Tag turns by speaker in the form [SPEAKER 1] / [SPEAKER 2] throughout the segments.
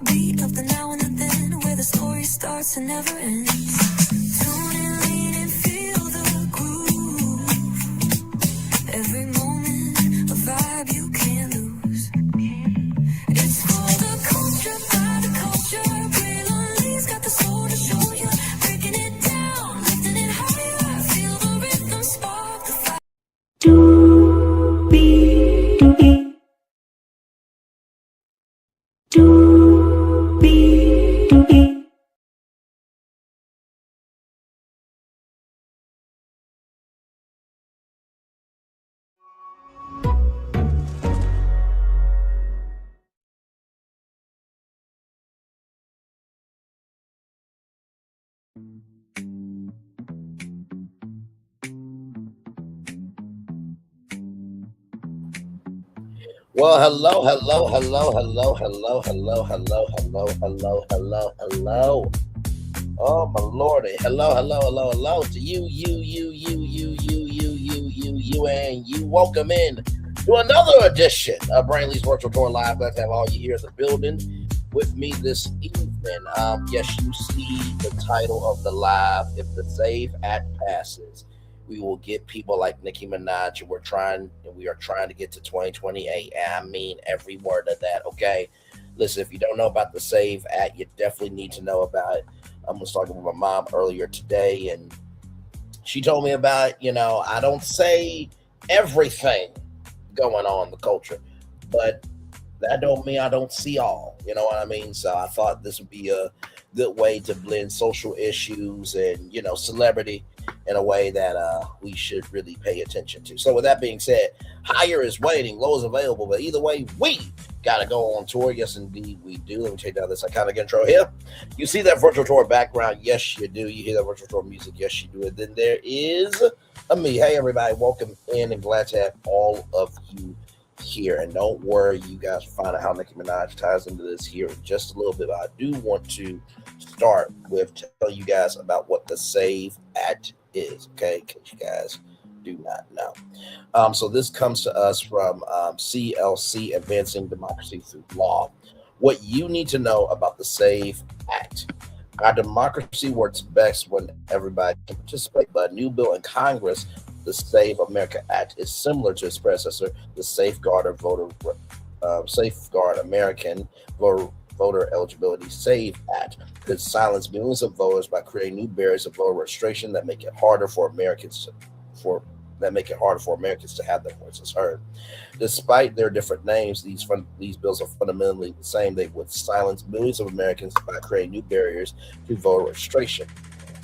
[SPEAKER 1] heartbeat of the now and the then, where the story starts and never ends. Tune in, lean and feel the groove. Every moment, a vibe you can't lose. It's for the culture, by the culture. Brilliantly's got the soul to show you. Breaking it down, lifting it higher. Feel the rhythm spark the fire.
[SPEAKER 2] Well, hello. Oh my lordy. Hello to you, and you. Welcome in to another edition of Brainley's Virtual Tour Live. Glad to have all you here in the building with me this evening. Yes, you see the title of the live. If the Save Act passes, we will get people like Nicki Minaj, and we are trying to get to 2028. And I mean every word of that. Okay, listen, if you don't know about the Save Act, you definitely need to know about it. I was talking with my mom earlier today, and she told me about, I don't say everything going on in the culture, but that don't mean I don't see all. You know what I mean? So I thought this would be a good way to blend social issues and, celebrity in a way that we should really pay attention to. So with that being said, higher is waiting, low is available, but either way, we got to go on tour. Yes, indeed, we do. Let me take down this iconic intro here. You see that virtual tour background? Yes, you do. You hear that virtual tour music? Yes, you do. And then there is me. Hey, everybody, welcome in, and glad to have all of you here. And don't worry, you guys will find out how Nicki Minaj ties into this here in just a little bit. But I do want to start with telling you guys about what the Save Act is, okay, in case you guys do not know. So this comes to us from CLC, Advancing Democracy Through Law. What you need to know about the Save Act. Our democracy works best when everybody can participate, but a new bill in Congress, the Save America Act, is similar to its predecessor, the Safeguard American Voter Eligibility Save Act, could silence millions of voters by creating new barriers of voter registration that make it harder for Americans to have their voices heard. Despite their different names, these bills are fundamentally the same. They would silence millions of Americans by creating new barriers to voter registration.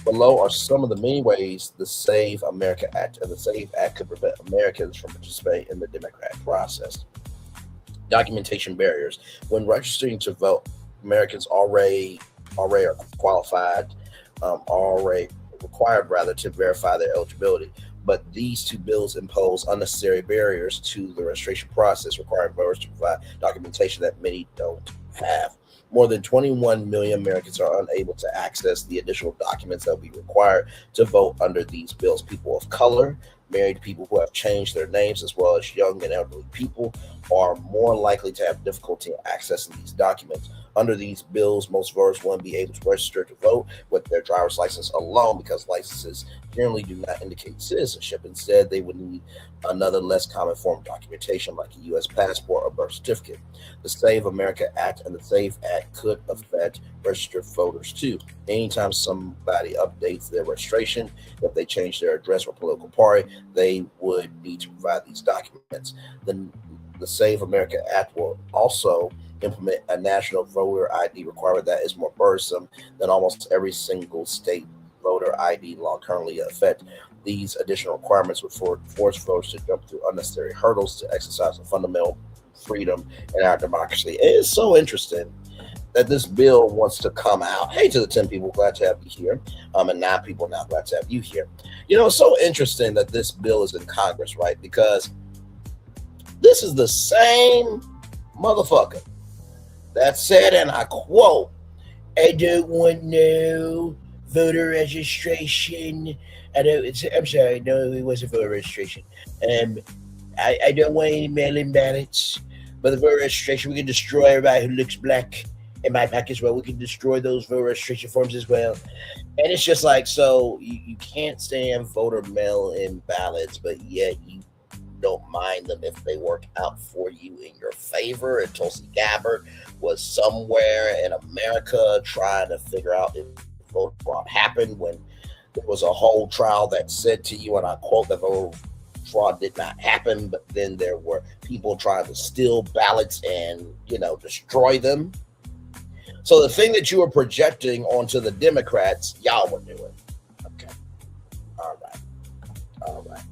[SPEAKER 2] Below are some of the many ways the Save America Act and the Save Act could prevent Americans from participating in the democratic process. Documentation barriers. When registering to vote, Americans already are qualified, already required rather to verify their eligibility. But these two bills impose unnecessary barriers to the registration process, requiring voters to provide documentation that many don't have. More than 21 million Americans are unable to access the additional documents that will be required to vote under these bills. People of color, married people who have changed their names, as well as young and elderly people are more likely to have difficulty in accessing these documents. Under these bills, most voters won't be able to register to vote with their driver's license alone because licenses generally do not indicate citizenship. Instead, they would need another less common form of documentation like a U.S. passport or birth certificate. The Save America Act and the Save Act could affect registered voters too. Anytime somebody updates their registration, if they change their address or political party, they would need to provide these documents. The Save America Act will also implement a national voter ID requirement that is more burdensome than almost every single state voter ID law currently in effect. These additional requirements would force voters to jump through unnecessary hurdles to exercise a fundamental freedom in our democracy. It is so interesting that this bill wants to come out. Hey to the 10 people, glad to have you here. And 9 people now, glad to have you here. It's so interesting that this bill is in Congress, right? Because this is the same motherfucker that said, and I quote, "I don't want no voter registration. I'm sorry, no, it wasn't voter registration. I don't want any mail-in ballots, but the voter registration, we can destroy everybody who looks black in my package, well, we can destroy those voter registration forms as well. And it's just like, so you can't stand voter mail-in ballots, but yet you don't mind them if they work out for you in your favor. And Tulsi Gabbard was somewhere in America trying to figure out if voter fraud happened when there was a whole trial that said to you, and I quote, that voter fraud did not happen, but then there were people trying to steal ballots and, destroy them. So the thing that you were projecting onto the Democrats, y'all were doing. Okay. All right.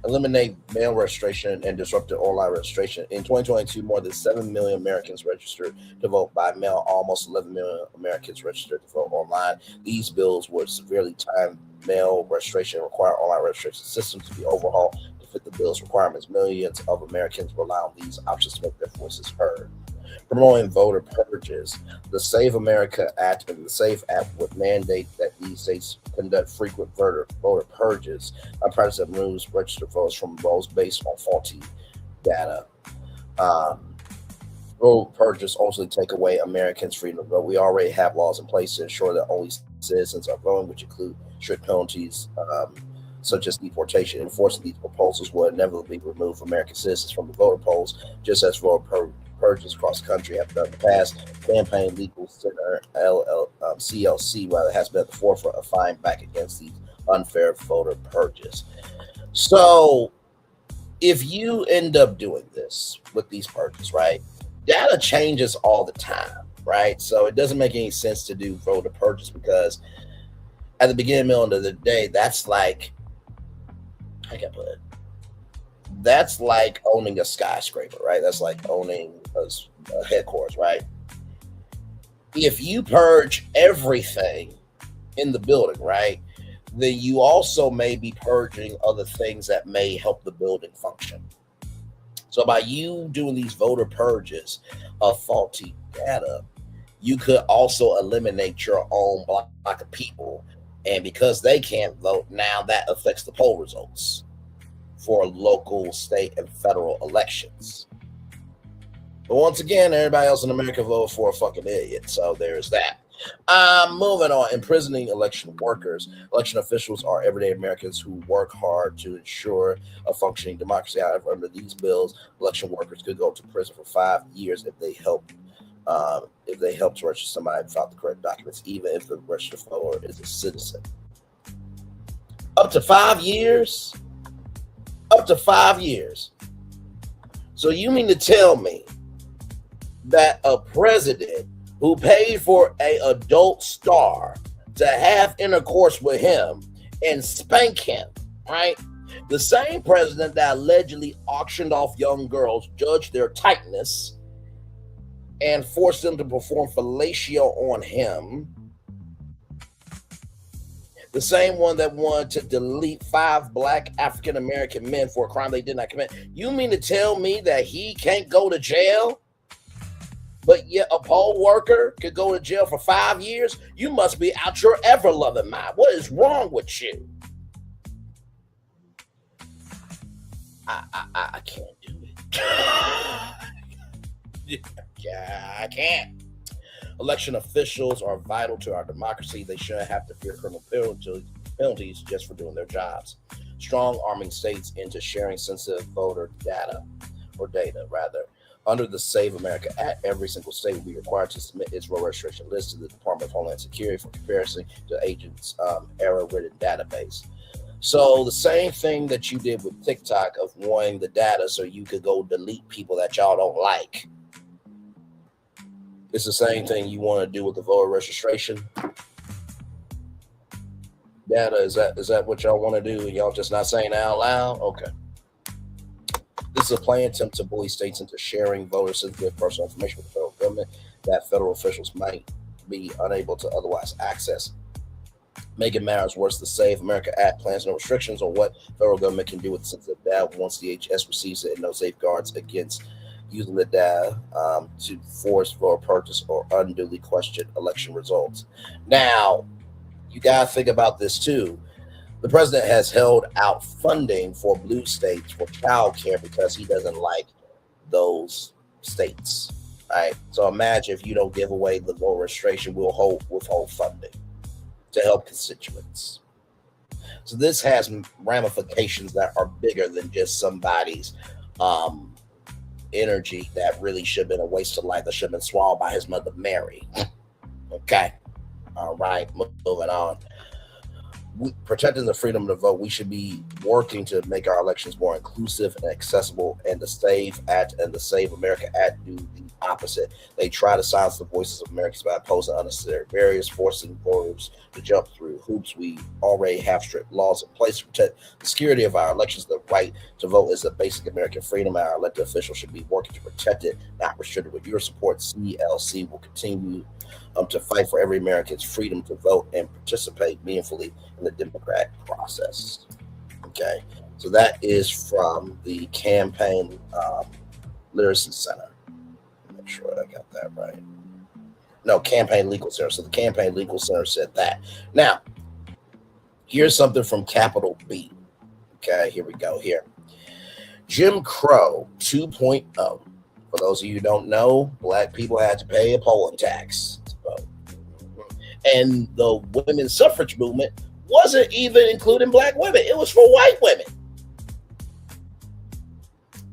[SPEAKER 2] Eliminate mail registration and disrupted online registration. In 2022, more than 7 million Americans registered to vote by mail. Almost 11 million Americans registered to vote online. These bills would severely time mail registration and require online registration systems to be overhauled to fit the bill's requirements. Millions of Americans rely on these options to make their voices heard. Promoting voter purges. The Save America Act and the SAFE Act would mandate that these states conduct frequent voter purges, a practice that removes registered voters from rolls based on faulty data. Vote purges also take away Americans' freedom to vote. We already have laws in place to ensure that only citizens are voting, which include strict penalties such as deportation. Enforcing these proposals will inevitably remove American citizens from the voter polls, just as voter purges across the country have done in the past. Campaign Legal Center, CLC, rather, has been at the forefront of fighting back against these unfair voter purges. So if you end up doing this with these purges, right, data changes all the time, right? So it doesn't make any sense to do voter purges because at the beginning, middle of the day, that's like, I can put it, that's like owning a skyscraper, right? That's like owning a headquarters, right? If you purge everything in the building, right, then you also may be purging other things that may help the building function. So by you doing these voter purges of faulty data, you could also eliminate your own block of people. And because they can't vote, now that affects the poll results for local, state, and federal elections. But once again, everybody else in America voted for a fucking idiot. So there's that. Moving on. Imprisoning election workers. Election officials are everyday Americans who work hard to ensure a functioning democracy. However, under these bills, election workers could go to prison for 5 years if they help to register somebody without the correct documents, even if the registered voter is a citizen. Up to 5 years? Up to 5 years. So you mean to tell me that a president who paid for an adult star to have intercourse with him and spank him, right? The same president that allegedly auctioned off young girls, judged their tightness, and forced them to perform fellatio on him. The same one that wanted to delete 5 black African-American men for a crime they did not commit. You mean to tell me that he can't go to jail, but yet a poll worker could go to jail for 5 years? You must be out your ever-loving mind. What is wrong with you? I can't do it. I can't. Election officials are vital to our democracy. They shouldn't have to fear criminal penalties just for doing their jobs. Strong arming states into sharing sensitive voter data. Under the Save America Act, every single state will be required to submit its voter registration list to the Department of Homeland Security for comparison to the agent's error-ridden database. So the same thing that you did with TikTok of wanting the data so you could go delete people that y'all don't like. It's the same thing you want to do with the voter registration data. Is that what y'all want to do? Y'all just not saying it out loud? Okay. This is a planned attempt to bully states into sharing voter-sensitive personal information with the federal government that federal officials might be unable to otherwise access. Making matters worse, the Save America Act plans no restrictions on what federal government can do with sensitive data once DHS receives it, and no safeguards against using the data to force voter purchase or unduly question election results. Now, you got to think about this too. The president has held out funding for blue states for child care because he doesn't like those states. Right. So imagine if you don't give away the voter registration, we'll withhold funding to help constituents. So this has ramifications that are bigger than just somebody's um, energy that really should have been a waste of life that should have been swallowed by his mother Mary. Okay. All right. Moving on. Protecting the freedom to vote, we should be working to make our elections more inclusive and accessible. And the Save Act and the Save America Act do the opposite. They try to silence the voices of Americans by imposing unnecessary barriers, forcing voters to jump through hoops. We already have strict laws in place to protect the security of our elections. The right to vote is a basic American freedom, and our elected officials should be working to protect it, not restrict it. With your support, CLC will continue to fight for every American's freedom to vote and participate meaningfully in the democratic process. Okay, so that is from the Campaign Literacy Center. Make sure I got that right. No, Campaign Legal Center. So the Campaign Legal Center said that. Now, here's something from Capital B. Okay, here we go. Here, Jim Crow 2.0. For those of you who don't know, black people had to pay a polling tax. And the women's suffrage movement wasn't even including black women. It was for white women.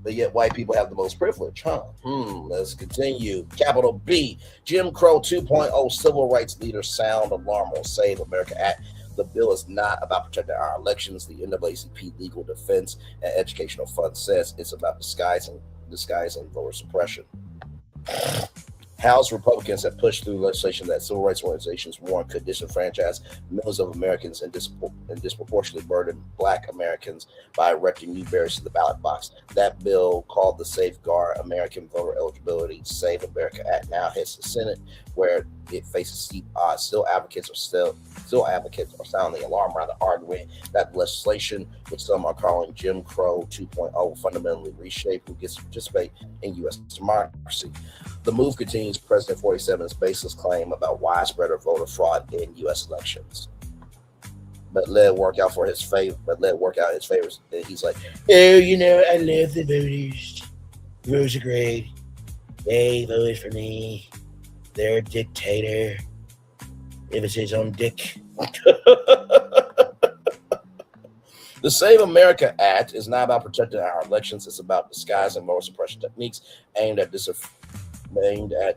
[SPEAKER 2] But yet white people have the most privilege, huh? Let's continue. Capital B, Jim Crow 2.0, civil rights leaders sound alarm on Save America Act. The bill is not about protecting our elections. The NAACP Legal Defense and Educational Fund says it's about disguising voter suppression. House Republicans have pushed through legislation that civil rights organizations warn could disenfranchise millions of Americans and disproportionately burden Black Americans by erecting new barriers to the ballot box. That bill, called the Safeguard American Voter Eligibility Save America Act, now hits the Senate, where it faces steep odds. Still advocates are sounding the alarm around the argument that the legislation, which some are calling Jim Crow 2.0, will fundamentally reshape who gets to participate in U.S. democracy. The move continues President 47's baseless claim about widespread voter fraud in U.S. elections. But let it work out his favors. He's like, oh, I love the voters. Voters are great. They voted for me. They're a dictator. If it's his own dick. The Save America Act is not about protecting our elections. It's about disguising voter suppression techniques aimed at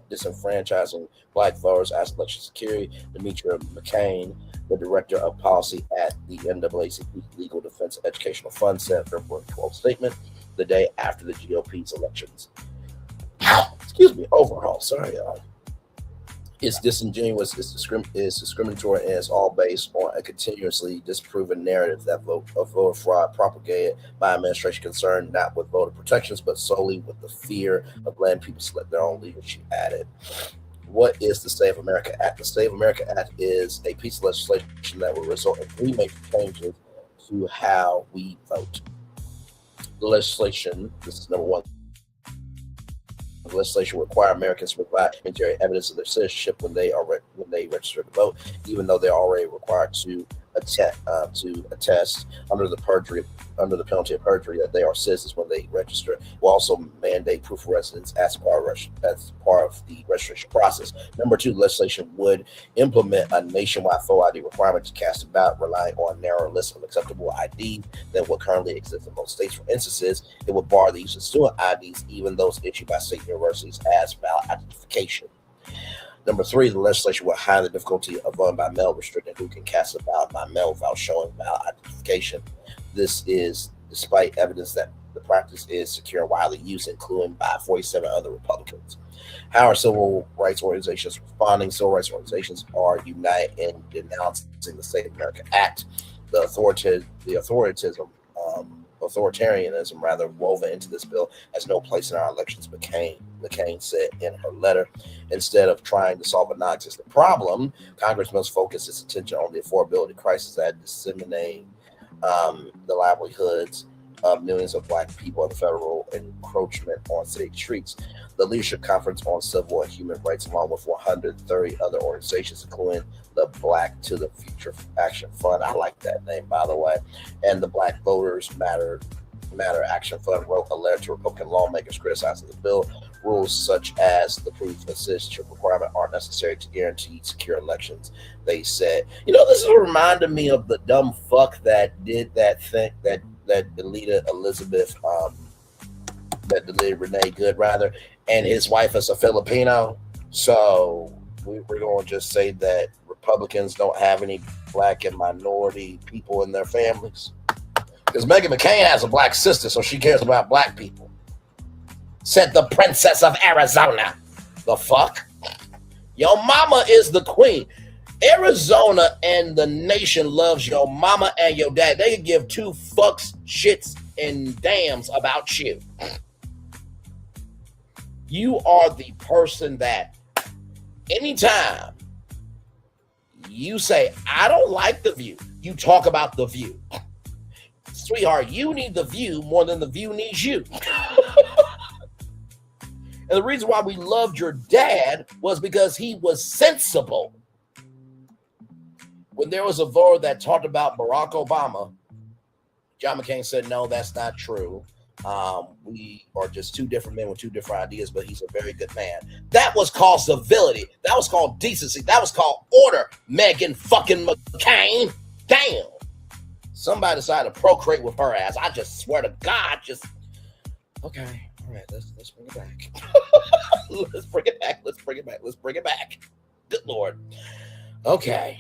[SPEAKER 2] disenfranchising Black voters, as election security. Demetria McCain, the director of policy at the NAACP Legal Defense Educational Fund, said in her 12th statement the day after the GOP's elections. Overhaul. Sorry, y'all. It's disingenuous, it's discriminatory, and it's all based on a continuously disproven narrative that voter fraud propagated by an administration concerned not with voter protections, but solely with the fear of letting people select their own leader, she added. What is the Save America Act? The Save America Act is a piece of legislation that will result in 3 major changes to how we vote. The legislation, this is number one, the legislation will require Americans to provide documentary evidence of their citizenship when they register to vote, even though they're already required to attest under the penalty of perjury that they are citizens when they register. It will also mandate proof of residence as part of the registration process. Number 2, legislation would implement a nationwide photo ID requirement to cast a ballot, relying on a narrower list of acceptable IDs than what currently exists in most states. For instances, it would bar the use of student IDs, even those issued by state universities, as ballot identification. Number 3, the legislation will heighten the difficulty of voting by mail, restricting who can cast a ballot by mail without showing ballot identification. This is despite evidence that the practice is secure and widely used, including by 47 other Republicans. How are civil rights organizations responding? Civil rights organizations are united in denouncing the Save America Act. The authoritarianism woven into this bill has no place in our elections, McCain said in her letter. Instead of trying to solve a non-existent problem, Congress must focus its attention on the affordability crisis that disseminating the livelihoods of millions of Black people and the federal encroachment on city streets. The Leadership Conference on Civil and Human Rights, along with 130 other organizations, including the Black to the Future Action Fund, I like that name, by the way, and the Black Voters Matter Action Fund, wrote a letter to Republican lawmakers criticizing the bill, Rules such as the proof of citizenship requirement are necessary to guarantee secure elections. They said, this is reminding me of the dumb fuck that did that thing that deleted Elizabeth, that deleted Renee Good rather, and his wife is a Filipino. So we're going to just say that Republicans don't have any black and minority people in their families. Because Meghan McCain has a black sister, so she cares about black people. Said the princess of Arizona. The fuck? Your mama is the queen. Arizona and the nation loves your mama and your dad. They can give two fucks, shits, and dams about you. You are the person that anytime you say, I don't like The View, you talk about The View. Sweetheart, you need The View more than The View needs you. And the reason why we loved your dad was because he was sensible. When there was a voter that talked about Barack Obama, John McCain said, no, that's not true. We are just two different men with two different ideas, but he's a very good man. That was called civility. That was called decency. That was called order, Meghan fucking McCain. Damn. Somebody decided to procreate with her ass. I just swear to God, okay. All right, let's bring it back. Let's bring it back. Good Lord. Okay.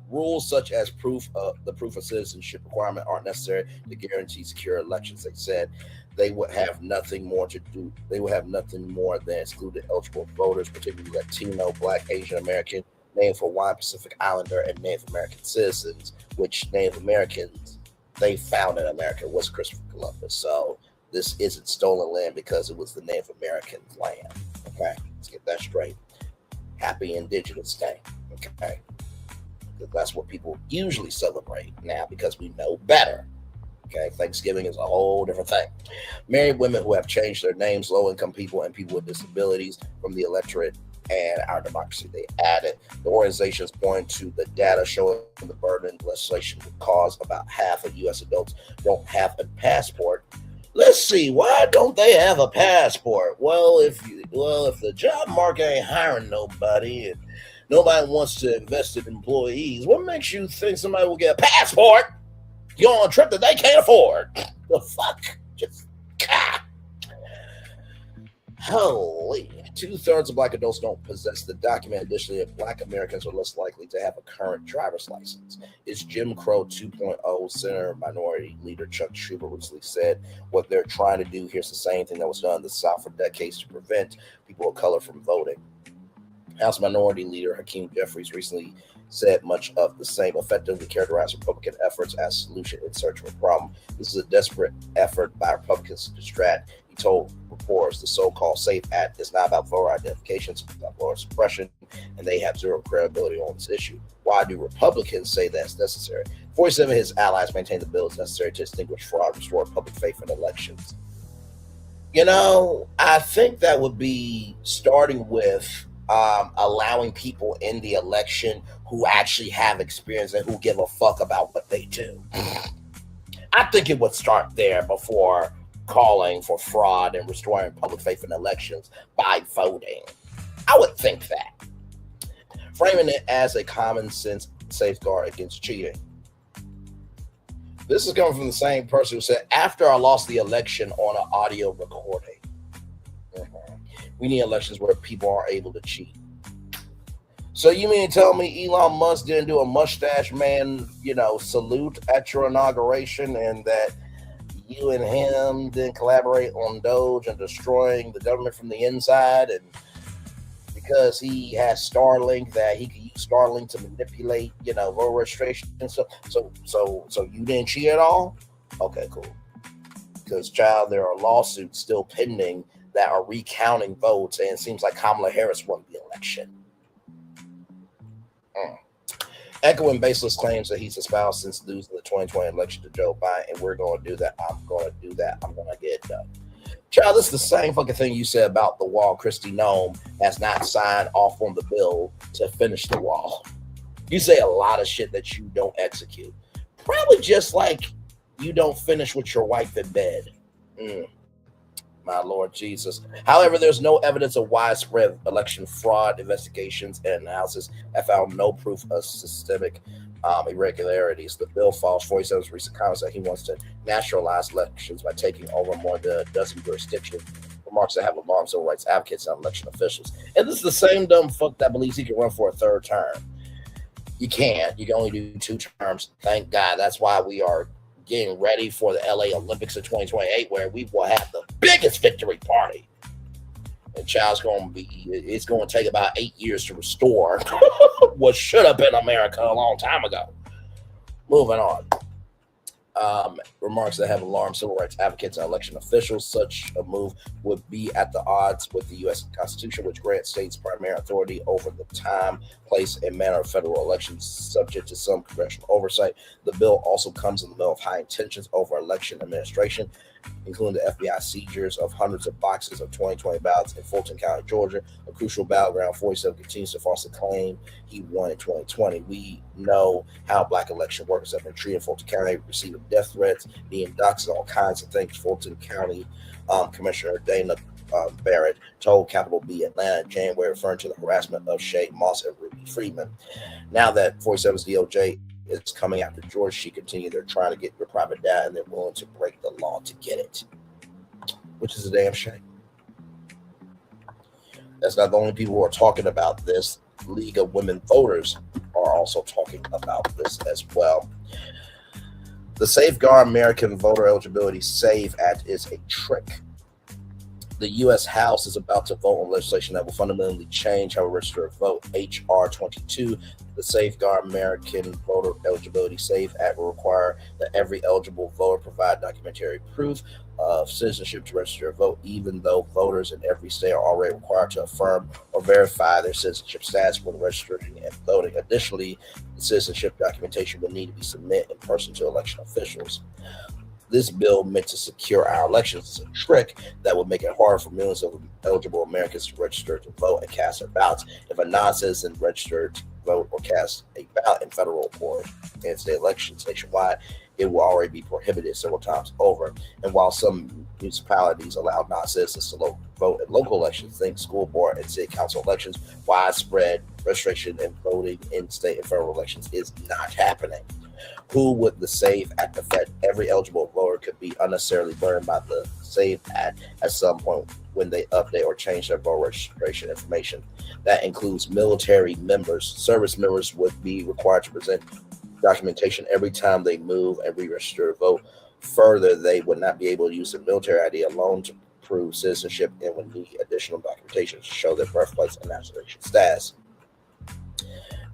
[SPEAKER 2] Rules such as the proof of citizenship requirement aren't necessary to guarantee secure elections. They said they would have nothing more to do. They would have nothing more than excluded eligible voters, particularly Latino, Black, Asian American, Native Hawaiian, Pacific Islander, and Native American citizens, which Native Americans they found in America was Christopher Columbus. So this isn't stolen land because it was the Native Americans' land. Okay, let's get that straight. Happy Indigenous Day. Okay. That's what people usually celebrate now because we know better. Okay, Thanksgiving is a whole different thing. Married women who have changed their names, low-income people, and people with disabilities from the electorate and our democracy. They added the organizations point to the data showing the burden legislation would cause about half of U.S. adults don't have a passport. Let's see, why don't they have a passport? Well, if the job market ain't hiring nobody and nobody wants to invest in employees, what makes you think somebody will get a passport? You're on a trip that they can't afford. The fuck? Just holy. 2/3 of Black adults don't possess the document. Additionally, Black Americans are less likely to have a current driver's license. It's Jim Crow 2.0. Senator Minority Leader Chuck Schumer recently said what they're trying to do here is the same thing that was done in the South for decades to prevent people of color from voting. House Minority Leader Hakeem Jeffries recently said much of the same, effectively characterized Republican efforts as solution in search of a problem. This is a desperate effort by Republicans to distract. He told reporters the so-called SAFE Act is not about voter identification, it's about voter suppression, and they have zero credibility on this issue. Why do Republicans say that's necessary? 47 of his allies maintain the bill is necessary to extinguish fraud, restore public faith in elections. I think that would be starting with allowing people in the election who actually have experience and who give a fuck about what they do. I think it would start there before calling for fraud and restoring public faith in elections by voting. I would think that. Framing it as a common sense safeguard against cheating. This is coming from the same person who said, after I lost the election on an audio recording. We need elections where people are able to cheat. So you mean to tell me Elon Musk didn't do a mustache man, salute at your inauguration, and that you and him didn't collaborate on Doge and destroying the government from the inside, and because he has Starlink, that he could use Starlink to manipulate, voter registration and stuff. So you didn't cheat at all? Okay, cool. Because, child, there are lawsuits still pending that are recounting votes, and it seems like Kamala Harris won the election. Echoing baseless claims that he's espoused since losing the 2020 election to Joe Biden, and we're going to do that. I'm going to do that. I'm going to get it done. Child, this is the same fucking thing you said about the wall. Kristi Noem has not signed off on the bill to finish the wall. You say a lot of shit that you don't execute. Probably just like you don't finish with your wife in bed. My Lord Jesus. However, there's no evidence of widespread election fraud. Investigations and analysis have found no proof of systemic irregularities. The bill follows 47's recent comments that he wants to nationalize elections by taking over more than a dozen jurisdictions. Remarks that have alarmed civil rights advocates and election officials. And this is the same dumb fuck that believes he can run for a third term. You can't. You can only do 2 terms. Thank God. That's why we are getting ready for the LA Olympics in 2028, where we will have the biggest victory party. And child's going to be, it's going to take about 8 years to restore what should have been America a long time ago. Moving on. Remarks that have alarmed civil rights advocates and election officials. Such a move would be at the odds with the U.S. Constitution, which grants states primary authority over the time, place, and manner of federal elections, subject to some congressional oversight. The bill also comes in the middle of high tensions over election administration, including the FBI seizures of hundreds of boxes of 2020 ballots in Fulton County, Georgia, a crucial battleground. 47 continues to falsely claim he won in 2020. We know how Black election workers have been treated in Fulton County, receiving death threats, being doxxed, all kinds of things. Fulton County Commissioner Dana Barrett told Capital B Atlanta in January, referring to the harassment of Shay Moss and Ruby Freeman. Now that 47's DOJ is coming after George, she continued. They're trying to get your private data, and they're willing to break the law to get it, which is a damn shame. That's not the only people who are talking about this. League of Women Voters are also talking about this as well. The Safeguard American Voter Eligibility SAVE Act is a trick. The U.S. House is about to vote on legislation that will fundamentally change how we register to vote. H.R. 22, the Safeguard American Voter Eligibility SAVE Act, will require that every eligible voter provide documentary proof of citizenship to register to vote, even though voters in every state are already required to affirm or verify their citizenship status when registering and voting. Additionally, the citizenship documentation will need to be submitted in person to election officials. This bill, meant to secure our elections, is a trick that would make it harder for millions of eligible Americans to register to vote and cast their ballots. If a non-citizen registered to vote or cast a ballot in federal or in state elections nationwide, it will already be prohibited several times over. And while some municipalities allow non-citizens to vote in local elections, think school board and city council elections, widespread registration and voting in state and federal elections is not happening. Who would the SAVE Act affect? Every eligible voter could be unnecessarily burdened by the SAVE Act at some point when they update or change their voter registration information. That includes military members. Service members would be required to present documentation every time they move and re-register to vote. Further, they would not be able to use their military ID alone to prove citizenship and would need additional documentation to show their birthplace and nationalization status.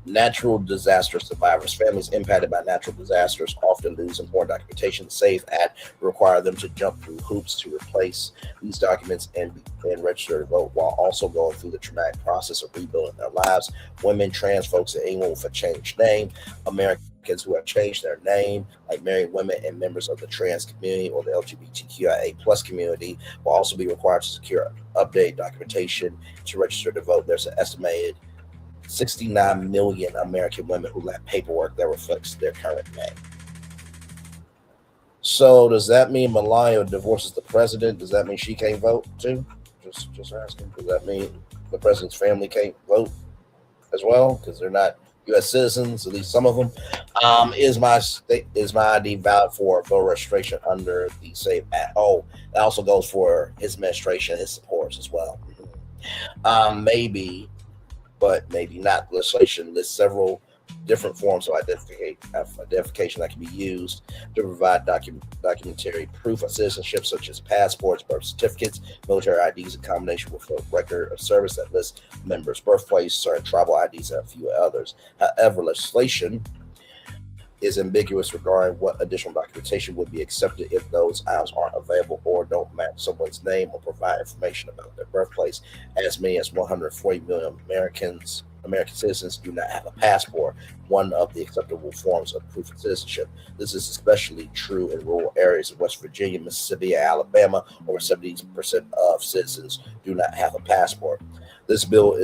[SPEAKER 2] Natural disaster survivors. Families impacted by natural disasters often lose important documentation. The SAVE Act require them to jump through hoops to replace these documents and register to vote, while also going through the traumatic process of rebuilding their lives. Women, trans folks, and anyone with a changed name, Americans who have changed their name, like married women and members of the trans community or the LGBTQIA plus community, will also be required to secure updated documentation to register to vote. There's an estimated 69 million American women who lack paperwork that reflects their current name. So does that mean Melania divorces the president? Does that mean she can't vote too? Just asking. Does that mean the president's family can't vote as well because they're not U.S. citizens? At least some of them. Is my ID valid for voter registration under the SAVE Act? Oh, that also goes for his administration, his supporters as well. Maybe. But maybe not. Legislation lists several different forms of identification that can be used to provide documentary proof of citizenship, such as passports, birth certificates, military IDs, in combination with a record of service that lists members' birthplace, certain tribal IDs, and a few others. However, legislation is ambiguous regarding what additional documentation would be accepted if those items aren't available or don't match someone's name or provide information about their birthplace. As many as 140 million American citizens do not have a passport, one of the acceptable forms of proof of citizenship. This is especially true in rural areas of West Virginia, Mississippi, and Alabama. Over 70% of citizens do not have a passport. This bill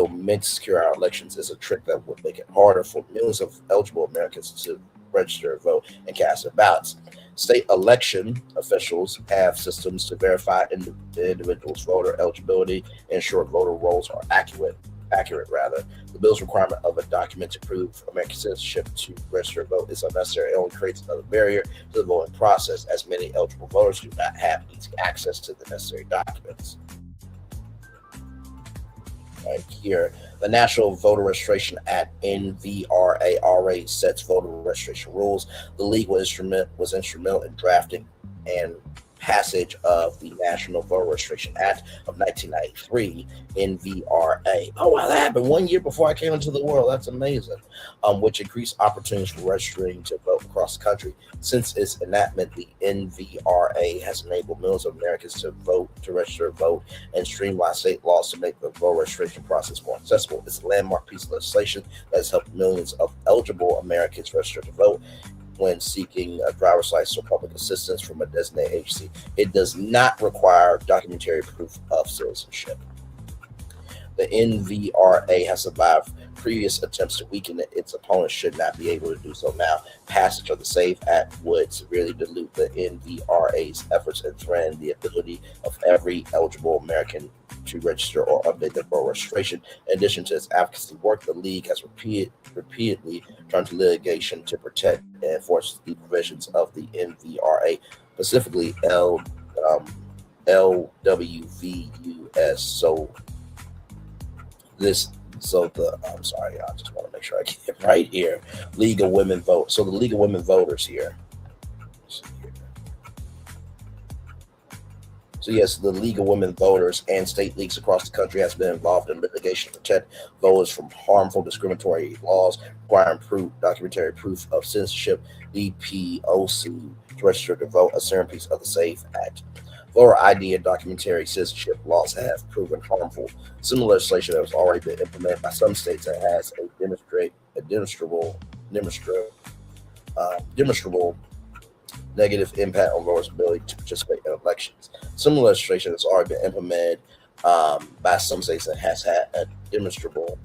[SPEAKER 2] meant to secure our elections is a trick that would make it harder for millions of eligible Americans to register, vote, and cast their ballots. State election officials have systems to verify the individual's voter eligibility and ensure voter rolls are accurate rather. The bill's requirement of a document to prove American citizenship to register a vote is unnecessary. It only creates another barrier to the voting process, as many eligible voters do not have easy access to the necessary documents. Right here, the National Voter Registration Act (NVRA) already sets voter registration rules. The league was instrumental in drafting and passage of the National Voter Registration Act of 1993, NVRA. Oh, wow, that happened 1 year before I came into the world. That's amazing. Which increased opportunities for registering to vote across the country. Since its enactment, the NVRA has enabled millions of Americans to register, vote, and streamline state laws to make the voter registration process more accessible. It's a landmark piece of legislation that has helped millions of eligible Americans register to vote when seeking a driver's license or public assistance from a designated agency. It does not require documentary proof of citizenship. The NVRA has survived previous attempts to weaken it. Its opponents should not be able to do so now. Passage of the SAFE Act would severely dilute the NVRA's efforts and threaten the ability of every eligible American to register or update their voter registration. In addition to its advocacy work, the league has repeatedly turned to litigation to protect and enforce the provisions of the NVRA, specifically LWVUS. I'm sorry, I just want to make sure I get it right here. League of Women Vote. So the League of Women Voters here. So yes, the League of Women Voters and state leagues across the country has been involved in litigation to protect voters from harmful discriminatory laws requiring documentary proof of citizenship. DPOC to register to vote, a centerpiece of the SAFE Act. Voter ID and documentary citizenship laws have proven harmful. Similar legislation has already been implemented by some states that has a demonstrable negative impact on voters' ability to participate in elections. Similar legislation has already been implemented by some states that has had a demonstrable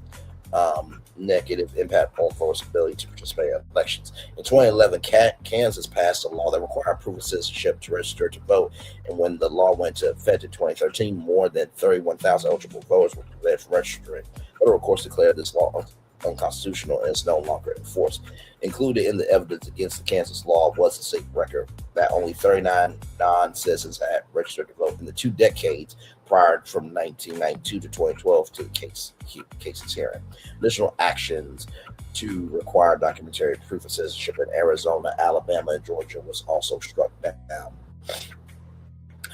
[SPEAKER 2] negative impact on voters' ability to participate in elections. In 2011, Kansas passed a law that required proof of citizenship to register to vote, and when the law went into effect in 2013, more than 31,000 eligible voters were prevented from registering. Federal courts declared this law unconstitutional and is no longer enforced. Included in the evidence against the Kansas law was a state record that only 39 non-citizens had registered to vote in the 2 decades prior from 1992 to 2012 to the case's hearing. Additional actions to require documentary proof of citizenship in Arizona, Alabama, and Georgia was also struck down.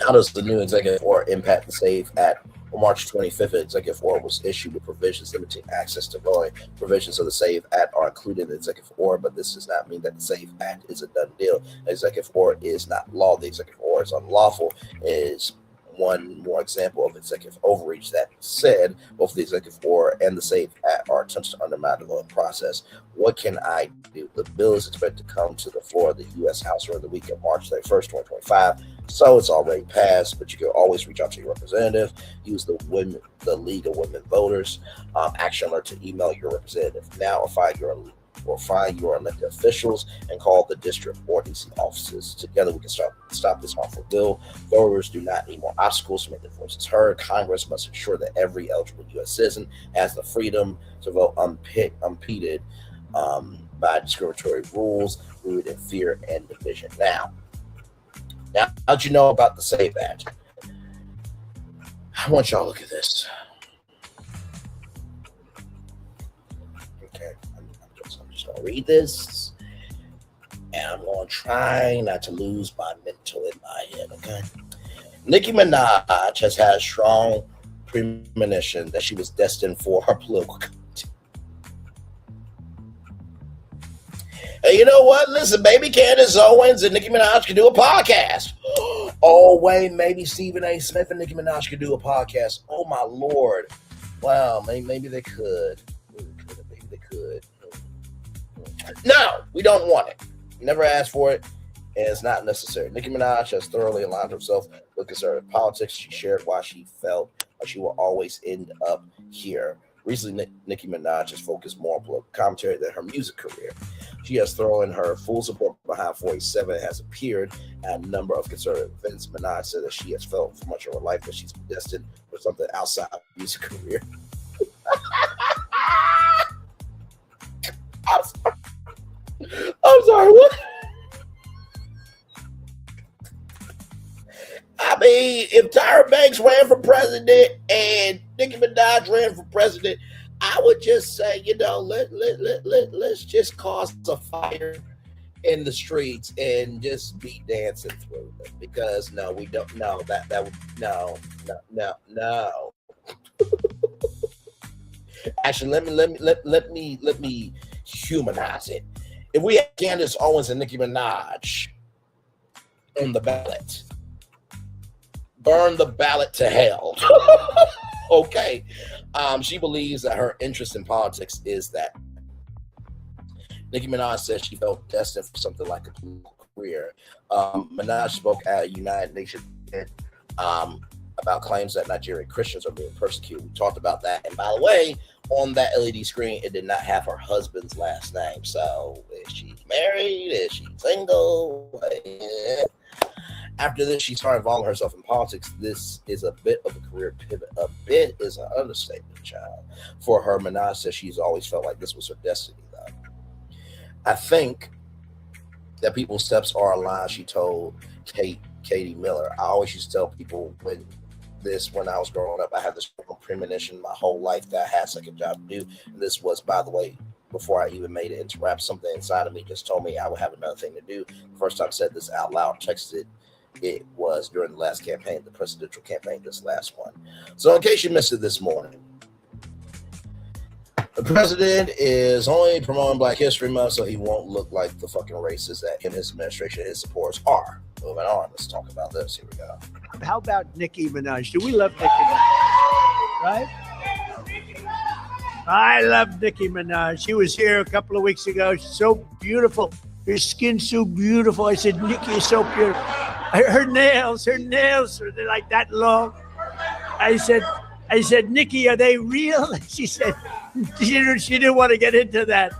[SPEAKER 2] How does the new executive order impact the SAFE Act? On March 25th, the executive order was issued with provisions limiting access to voting. Provisions of the SAFE Act are included in the executive order, but this does not mean that the SAFE Act is a done deal. The executive order is not law. The executive order is unlawful. It is one more example of executive overreach. That said, both the executive order and the SAFE Act are attempts to undermine the voting process. What can I do? The bill is expected to come to the floor of the U.S. House during the week of March 31st, 2025. So it's already passed, but you can always reach out to your representative. Use the League of Women Voters action alert to email your representative now, or find your elected officials and call the district or DC offices. Together, we can stop this harmful bill. Voters do not need more obstacles to make their voices heard. Congress must ensure that every eligible U.S. citizen has the freedom to vote unimpeded by discriminatory rules rooted in fear and division. Now, how'd you know about the SAFE Act? I want y'all to look at this. Okay, I'm just going to read this, and I'm going to try not to lose my mental in my head, okay? Nicki Minaj has had a strong premonition that she was destined for her political content. Hey, you know what? Listen, maybe Candace Owens and Nicki Minaj could do a podcast. Oh, wait, maybe Stephen A. Smith and Nicki Minaj could do a podcast. Oh, my Lord. Wow, maybe they could. Maybe they could. No, we don't want it. We never asked for it, and it's not necessary. Nicki Minaj has thoroughly aligned herself with conservative politics. She shared why she felt like she will always end up here. Recently, Nicki Minaj has focused more on political commentary than her music career. She has thrown her full support behind 47 and has appeared at a number of conservative events. Minaj said that she has felt for much of her life that she's destined for something outside of her music career. I'm sorry, what? I mean, if Tyra Banks ran for president and Nicki Minaj ran for president, I would just say, let's just cause a fire in the streets and just be dancing through them, because no, we don't. No, that would no. Actually, let me humanize it. If we had Candace Owens and Nicki Minaj on the ballot, burn the ballot to hell. Okay. She believes that her interest in politics is that. Nicki Minaj says she felt destined for something like a political career. Minaj spoke at a United Nations about claims that Nigerian Christians are being persecuted. We talked about that. And by the way, on that LED screen, it did not have her husband's last name. So is she married? Is she single? After this, she started involving herself in politics. This is a bit of a career pivot. A bit is an understatement, child. For her, Minaj says she's always felt like this was her destiny, though. I think that people's steps are aligned, she told Katie Miller. I always used to tell people when I was growing up, I had this premonition my whole life that I had a second job to do. And this was, by the way, before I even made it into rap. Something inside of me just told me I would have another thing to do. The first time I said this out loud, texted, it was during the last campaign, the presidential campaign, this last one. So in case you missed it this morning, the president is only promoting Black History Month so he won't look like the fucking racist that in his administration and his supporters are. Moving on, let's talk about this. Here we go.
[SPEAKER 3] How about Nicki Minaj? Do we love Nicki Minaj? Right? I love Nicki Minaj. She was here a couple of weeks ago. She's so beautiful. Her skin's so beautiful. I said, Nicki is so beautiful. Her nails are they're like that long. I said, Nicki, are they real? She said, she didn't want to get into that.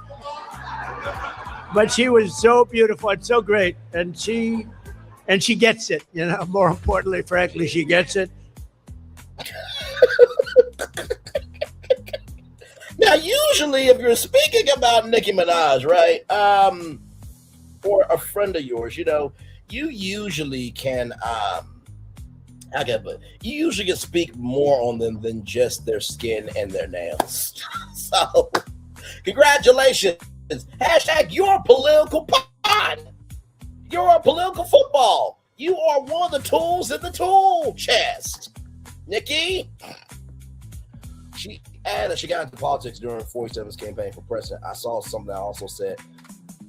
[SPEAKER 3] But she was so beautiful and so great. And she gets it, more importantly, frankly, she gets it.
[SPEAKER 2] Now, usually if you're speaking about Nicki Minaj, right, or a friend of yours, you usually can, you usually can speak more on them than just their skin and their nails. So, congratulations. Hashtag you're a political pod. You're a political football. You are one of the tools in the tool chest. Nicki. She added she got into politics during 47's campaign for president. I saw something that also said,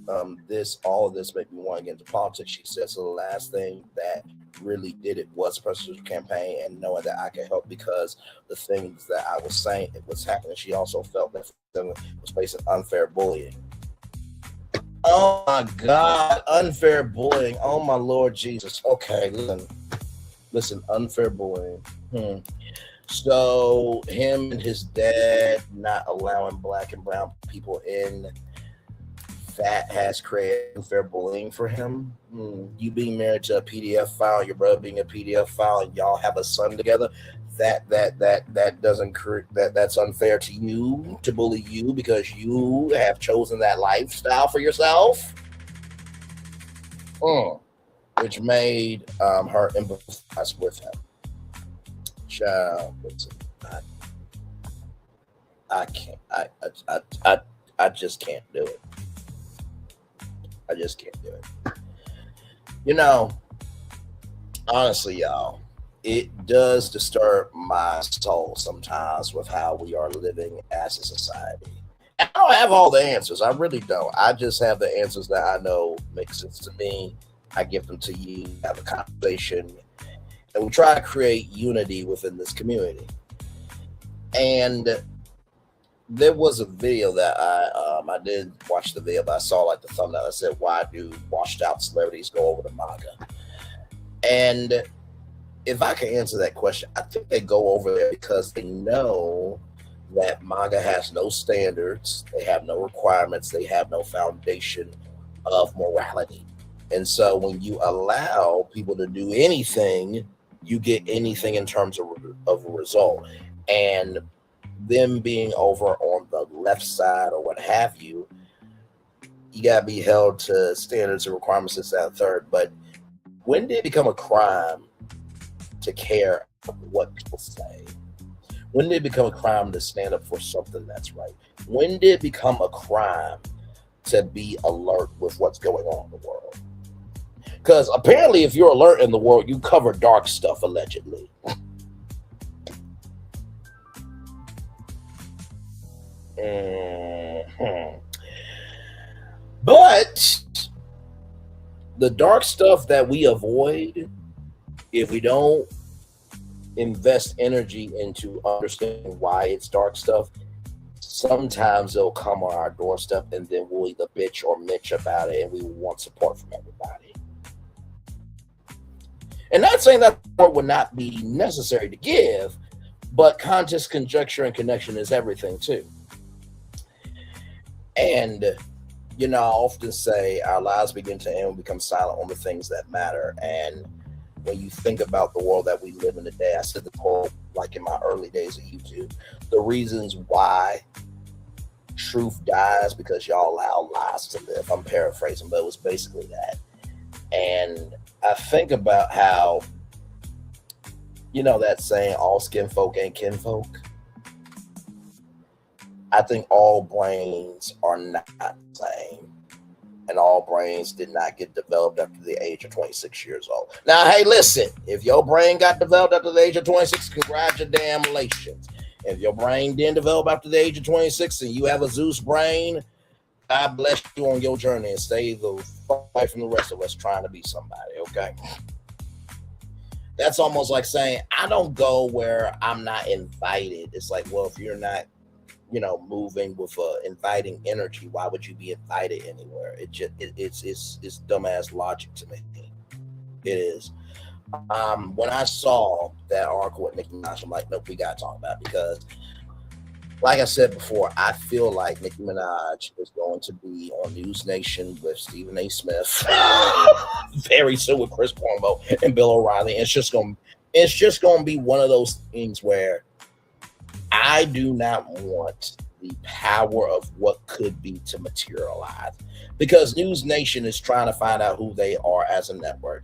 [SPEAKER 2] all of this made me want to get into politics. She said, so the last thing that really did it was the presidential campaign and knowing that I could help because the things that I was saying, it was happening. She also felt that was facing unfair bullying. Oh my God, unfair bullying. Oh my Lord Jesus. Okay, listen, unfair bullying. So him and his dad not allowing Black and brown people in, that has created unfair bullying for him. You being married to a PDF file, your brother being a PDF file, and y'all have a son together. That doesn't create that's unfair to you to bully you because you have chosen that lifestyle for yourself. Which made her empathize with him. Child, listen, I can't. I just can't do it. I just can't do it. Honestly, y'all, it does disturb my soul sometimes with how we are living as a society. I don't have all the answers. I really don't. I just have the answers that I know make sense to me. I give them to you, have a conversation, and we try to create unity within this community. And there was a video that I did watch the video, but I saw like the thumbnail that said, why do washed out celebrities go over to MAGA? And if I can answer that question, I think they go over there because they know that manga has no standards, they have no requirements, they have no foundation of morality. And so when you allow people to do anything, you get anything in terms of a result. And them being over on the left side or what have you, you got to be held to standards and requirements, this, that, and third. But when did it become a crime to care what people say? When did it become a crime to stand up for something that's right? When did it become a crime to be alert with what's going on in the world? Because apparently, if you're alert in the world, you cover dark stuff, allegedly. But the dark stuff that we avoid, if we don't invest energy into understanding why it's dark stuff, sometimes they'll come on our doorstep and then we'll either bitch or mitch about it and we want support from everybody. And not saying that support would not be necessary to give, but context, conjecture, and connection is everything too. And, you know, I often say our lives begin to end when we become silent on the things that matter. And when you think about the world that we live in today, I said the quote like in my early days of YouTube, the reasons why truth dies because y'all allow lies to live. I'm paraphrasing, but it was basically that. And I think about how, you know, that saying, all skin folk ain't kinfolk. I think all brains are not the same. And all brains did not get developed after the age of 26 years old. Now, hey, listen, if your brain got developed after the age of 26, congratulations. If your brain didn't develop after the age of 26 and you have a Zeus brain, God bless you on your journey and stay the fuck away from the rest of us trying to be somebody, okay? That's almost like saying, I don't go where I'm not invited. It's like, well, if you're not, you know, moving with inviting energy, why would you be invited anywhere? It's dumbass logic to me. It is. When I saw that article with Nicki Minaj, I'm like, nope, we gotta talk about it because, like I said before, I feel like Nicki Minaj is going to be on News Nation with Stephen A. Smith very soon with Chris Cuomo and Bill O'Reilly. And it's just gonna be one of those things where I do not want the power of what could be to materialize because News Nation is trying to find out who they are as a network.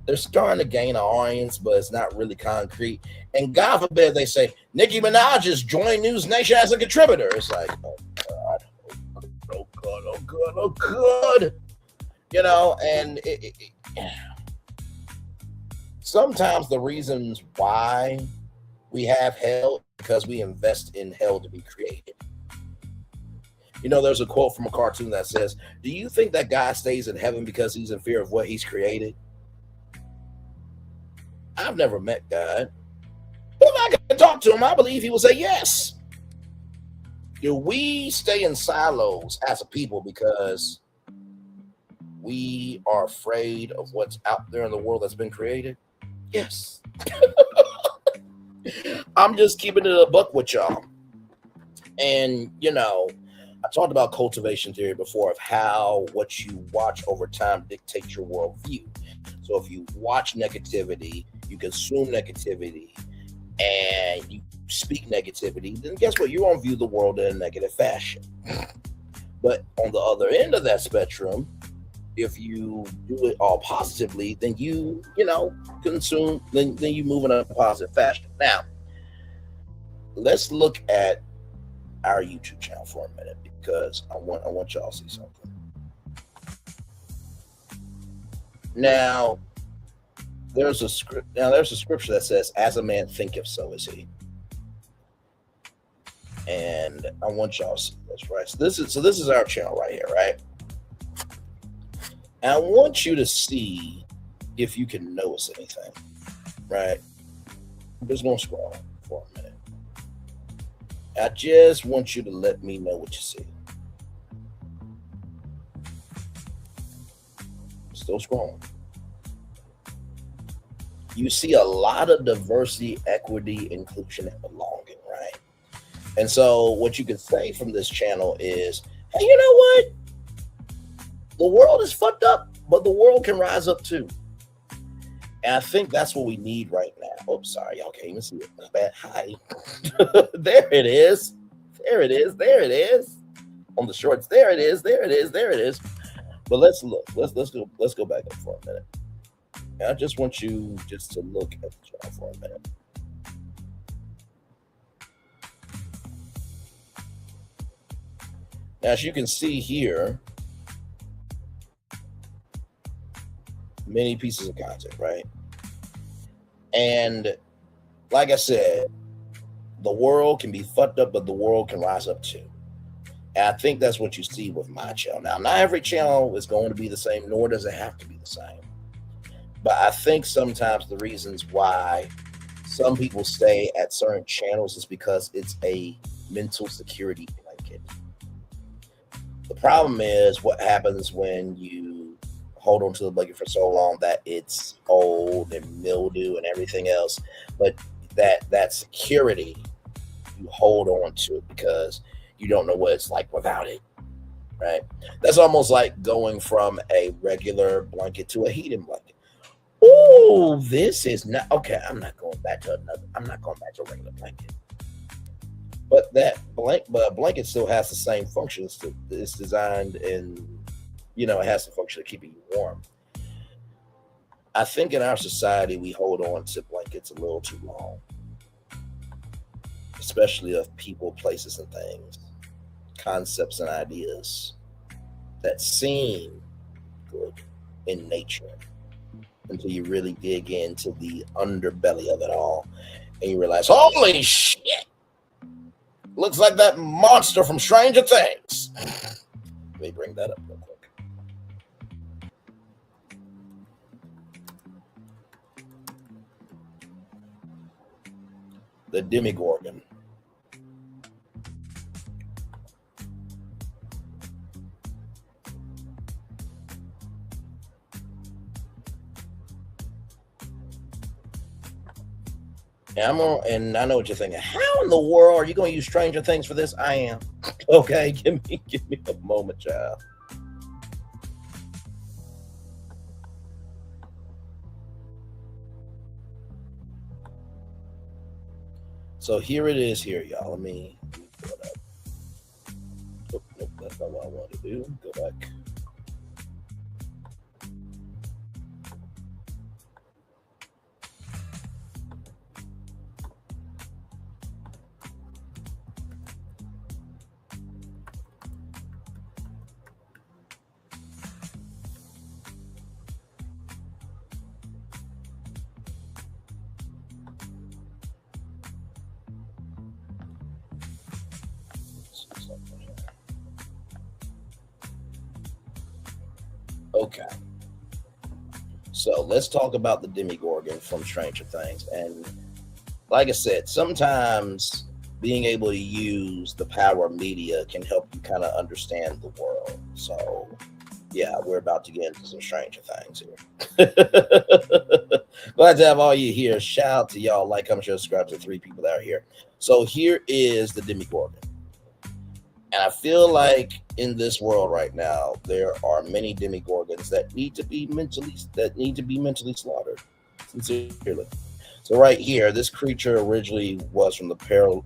[SPEAKER 2] They're starting to gain an audience, but it's not really concrete. And God forbid they say, Nicki Minaj has joined News Nation as a contributor. It's like, oh God, oh God, oh God, oh God. You know, and sometimes the reasons why we have hell because we invest in hell to be created. You know, there's a quote from a cartoon that says, do you think that God stays in heaven because he's in fear of what he's created? I've never met God. But if I can talk to him, I believe he will say yes. Do we stay in silos as a people because we are afraid of what's out there in the world that's been created? Yes. I'm just keeping it a buck with y'all. And, you know, I talked about cultivation theory before of how what you watch over time dictates your worldview. So if you watch negativity, you consume negativity, and you speak negativity, then guess what? You're going to view the world in a negative fashion. But on the other end of that spectrum, if you do it all positively, then you know, consume, then you move in a positive fashion. Now, let's look at our YouTube channel for a minute because I want y'all to see something. Now, there's a scripture that says, "As a man thinketh, so is he." And I want y'all to see this, right? So this is our channel right here, right? And I want you to see if you can notice anything, right? I'm just gonna scroll for a minute. I just want you to let me know what you see. Still scrolling. You see a lot of diversity, equity, inclusion, and belonging, right? And so what you can say from this channel is, hey, you know what? The world is fucked up, but the world can rise up too. And I think that's what we need right now. Oops, sorry, y'all can't even see it. My bad. Hi. There it is. There it is. There it is. On the shorts. There it is. There it is. There it is. But let's look. Let's go back up for a minute. And I just want you just to look at the channel for a minute. Now, as you can see here, many pieces of content, right? And like I said, the world can be fucked up, but the world can rise up too. And I think that's what you see with my channel. Now, not every channel is going to be the same, nor does it have to be the same. But I think sometimes the reasons why some people stay at certain channels is because it's a mental security blanket. The problem is what happens when you hold on to the blanket for so long that it's old and mildew and everything else. But that security, you hold on to it because you don't know what it's like without it, right? That's almost like going from a regular blanket to a heated blanket. Oh, this is not okay. I'm not going back to a regular blanket. But a blanket still has the same functions. It's designed and it has the function of keeping you warm. I think in our society we hold on to blankets a little too long, especially of people, places, and things, concepts and ideas that seem good in nature until you really dig into the underbelly of it all and you realize, holy shit, looks like that monster from Stranger Things. Let me bring that up real quick. The Demogorgon. And I know what you're thinking. How in the world are you going to use Stranger Things for this? I am. Okay, give me a moment, child. So here it is here, y'all. Let me pull it up. Oh, nope, that's not what I want to do. Go back. Okay, so let's talk about the Demogorgon from Stranger Things. And like I said, sometimes being able to use the power of media can help you kind of understand the world. So yeah, we're about to get into some Stranger Things here. Glad to have all you here. Shout out to y'all. Like, comment, share, subscribe to 3 people that are here. So here is the Demogorgon. And I feel like in this world right now, there are many demigorgons that need to be mentally slaughtered. Sincerely. So right here, this creature originally was from the parallel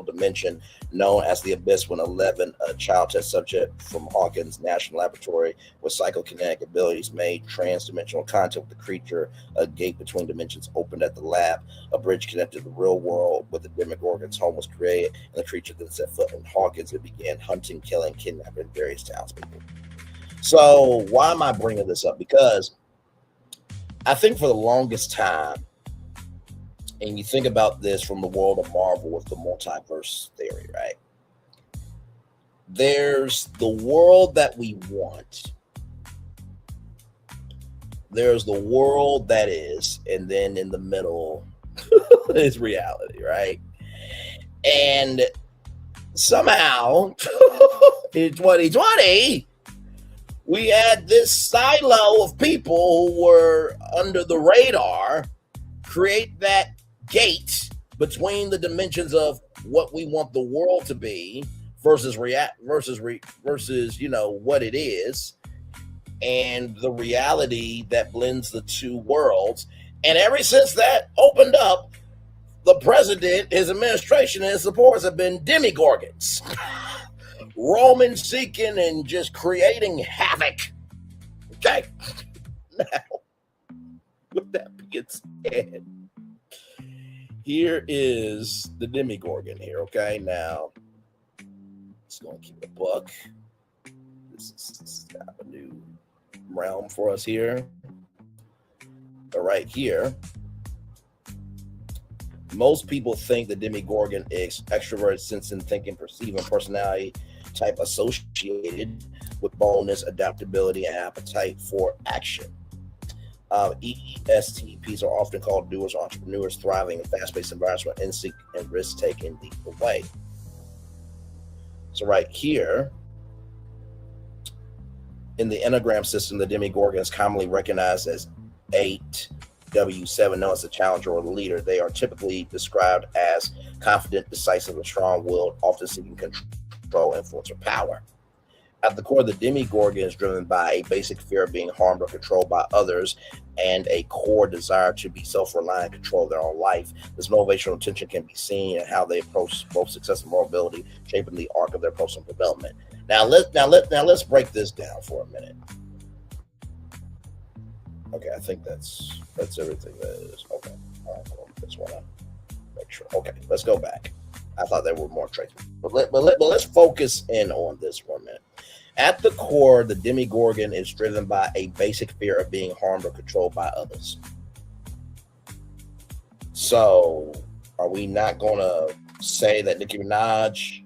[SPEAKER 2] dimension known as the Abyss when 11, a child test subject from Hawkins National Laboratory with psychokinetic abilities, made trans-dimensional contact with the creature. A gate between dimensions opened at the lab. A bridge connected the real world with the Demogorgon's home was created, and the creature then set foot in Hawkins and began hunting, killing, kidnapping various townspeople. So why am I bringing this up? Because I think for the longest time, and you think about this from the world of Marvel with the multiverse theory, right? There's the world that we want. There's the world that is, and then in the middle is reality, right? And somehow in 2020, we had this silo of people who were under the radar create that gate between the dimensions of what we want the world to be versus what it is, and the reality that blends the two worlds. And ever since that opened up, the president, his administration, and his supporters have been demigorgons, roaming, seeking, and just creating havoc. Okay? Now, with that being said, here is the demigorgon here, okay? Now, it's going to keep a buck. This is kind of a new realm for us here. But right here, most people think the demigorgon is extroverted, sensing, thinking, perceiving personality type associated with boldness, adaptability, and appetite for action. ESTPs are often called doers, entrepreneurs, thriving in fast-paced environments where instinct and risk-taking lead the way. So right here, in the Enneagram system, the demigorgon is commonly recognized as 8W7, known as the challenger or the leader. They are typically described as confident, decisive, and strong-willed, often seeking control, influence, or power. At the core, the demigorgon is driven by a basic fear of being harmed or controlled by others and a core desire to be self-reliant and control their own life. This motivational intention can be seen in how they approach both success and mobility, shaping the arc of their personal development. Now let's break this down for a minute. Okay, I think that's everything that is. Okay, all right, well, just want to make sure. Okay, let's go back. I thought there were more traits, but let's focus in on this for a minute. At the core, the demigorgon is driven by a basic fear of being harmed or controlled by others. So, are we not going to say that Nicki Minaj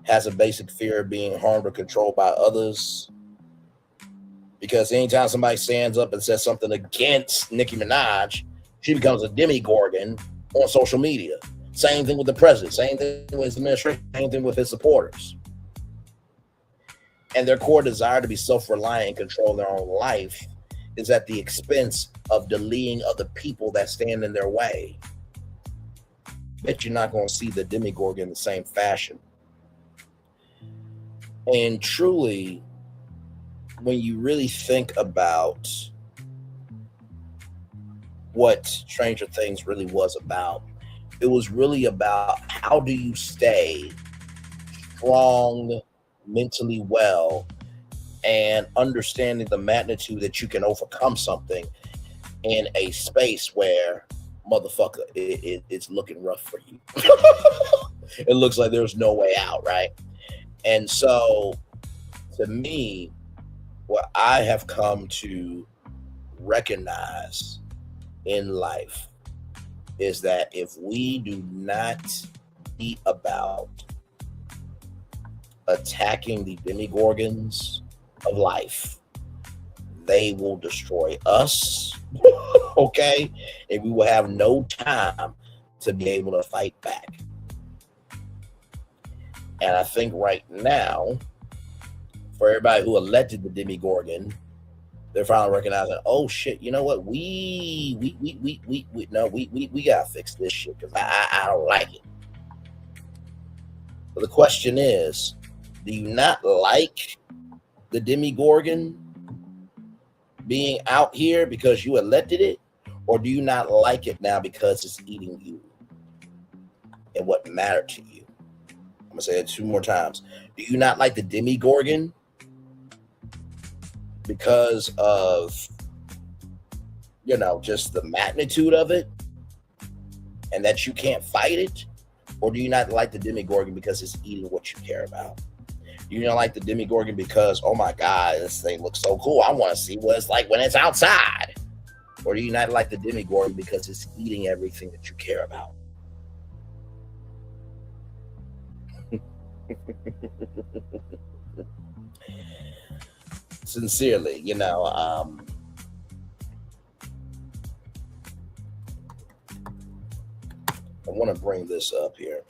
[SPEAKER 2] has a basic fear of being harmed or controlled by others? Because anytime somebody stands up and says something against Nicki Minaj, she becomes a demigorgon on social media. Same thing with the president, same thing with his administration, same thing with his supporters. And their core desire to be self-reliant and control their own life is at the expense of deleting other people that stand in their way. Bet you're not going to see the demigorgon in the same fashion. And truly, when you really think about what Stranger Things really was about, it was really about how do you stay strong, mentally well, and understanding the magnitude that you can overcome something in a space where, motherfucker, it's looking rough for you. It looks like there's no way out, right? And so, to me, what I have come to recognize in life is that if we do not be about attacking the demigorgons of life, they will destroy us, okay? And we will have no time to be able to fight back. And I think right now, for everybody who elected the demigorgon, they're finally recognizing, oh shit, you know what? We gotta fix this shit because I don't like it. But the question is, do you not like the demigorgon being out here because you elected it? Or do you not like it now because it's eating you and what mattered to you? I'm going to say it 2 more times. Do you not like the demigorgon because of, just the magnitude of it and that you can't fight it? Or do you not like the demigorgon because it's eating what you care about? Do you not like the demigorgon because, oh my God, this thing looks so cool, I want to see what it's like when it's outside? Or do you not like the demigorgon because it's eating everything that you care about? Sincerely, I want to bring this up here.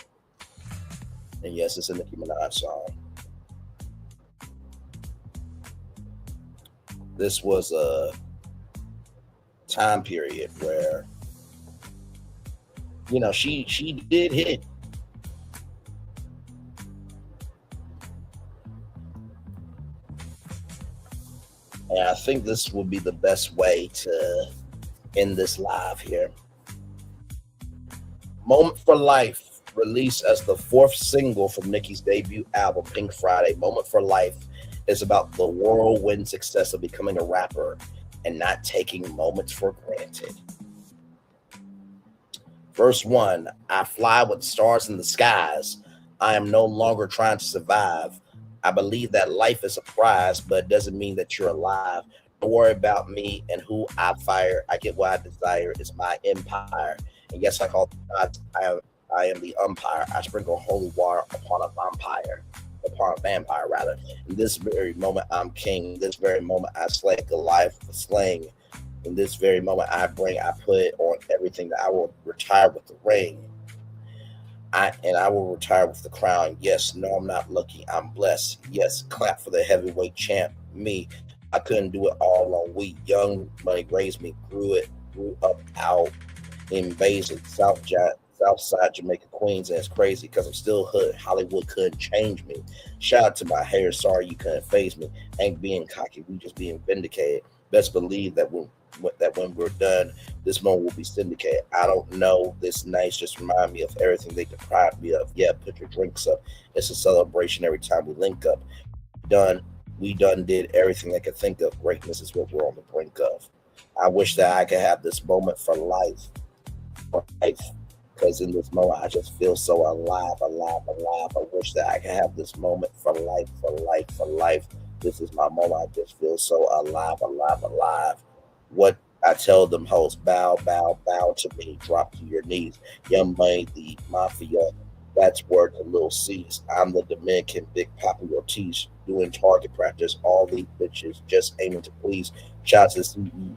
[SPEAKER 2] And yes, it's a Nicki Minaj song. This was a time period where she did hit. And I think this will be the best way to end this live here. Moment for Life, released as the fourth single from Nicki's debut album, Pink Friday. Moment for Life is about the whirlwind success of becoming a rapper and not taking moments for granted. Verse 1, I fly with stars in the skies. I am no longer trying to survive. I believe that life is a prize, but it doesn't mean that you're alive. Don't worry about me and who I fire. I get what I desire. It's my empire. And yes, I call the gods. I am the umpire. I sprinkle holy water upon a vampire rather. In this very moment, I'm king. In this very moment, I slay Goliath for slaying. In this very moment, I put on everything that I will retire with the ring. I will retire with the crown. Yes, no, I'm not lucky. I'm blessed. Yes, clap for the heavyweight champ, me. I couldn't do it all alone. We young money raised me, grew up out in Basin, Southside Jamaica, Queens, and it's crazy because I'm still hood. Hollywood couldn't change me. Shout out to my hair. Sorry you couldn't phase me. Ain't being cocky. We just being vindicated. Best believe that when we're done, this moment will be syndicated. I don't know. This nights just remind me of everything they deprived me of. Yeah, put your drinks up. It's a celebration every time we link up. We done did everything I could think of. Greatness is what we're on the brink of. I wish that I could have this moment for life. Because in this moment, I just feel so alive. I wish that I could have this moment for life. This is my moment. I just feel so alive. What I tell them hoes, bow to me, drop to your knees. Young Money, the Mafia, that's word to Lil C's. I'm the Dominican Big Papa Ortiz, doing target practice. All these bitches just aiming to please. Shout out to the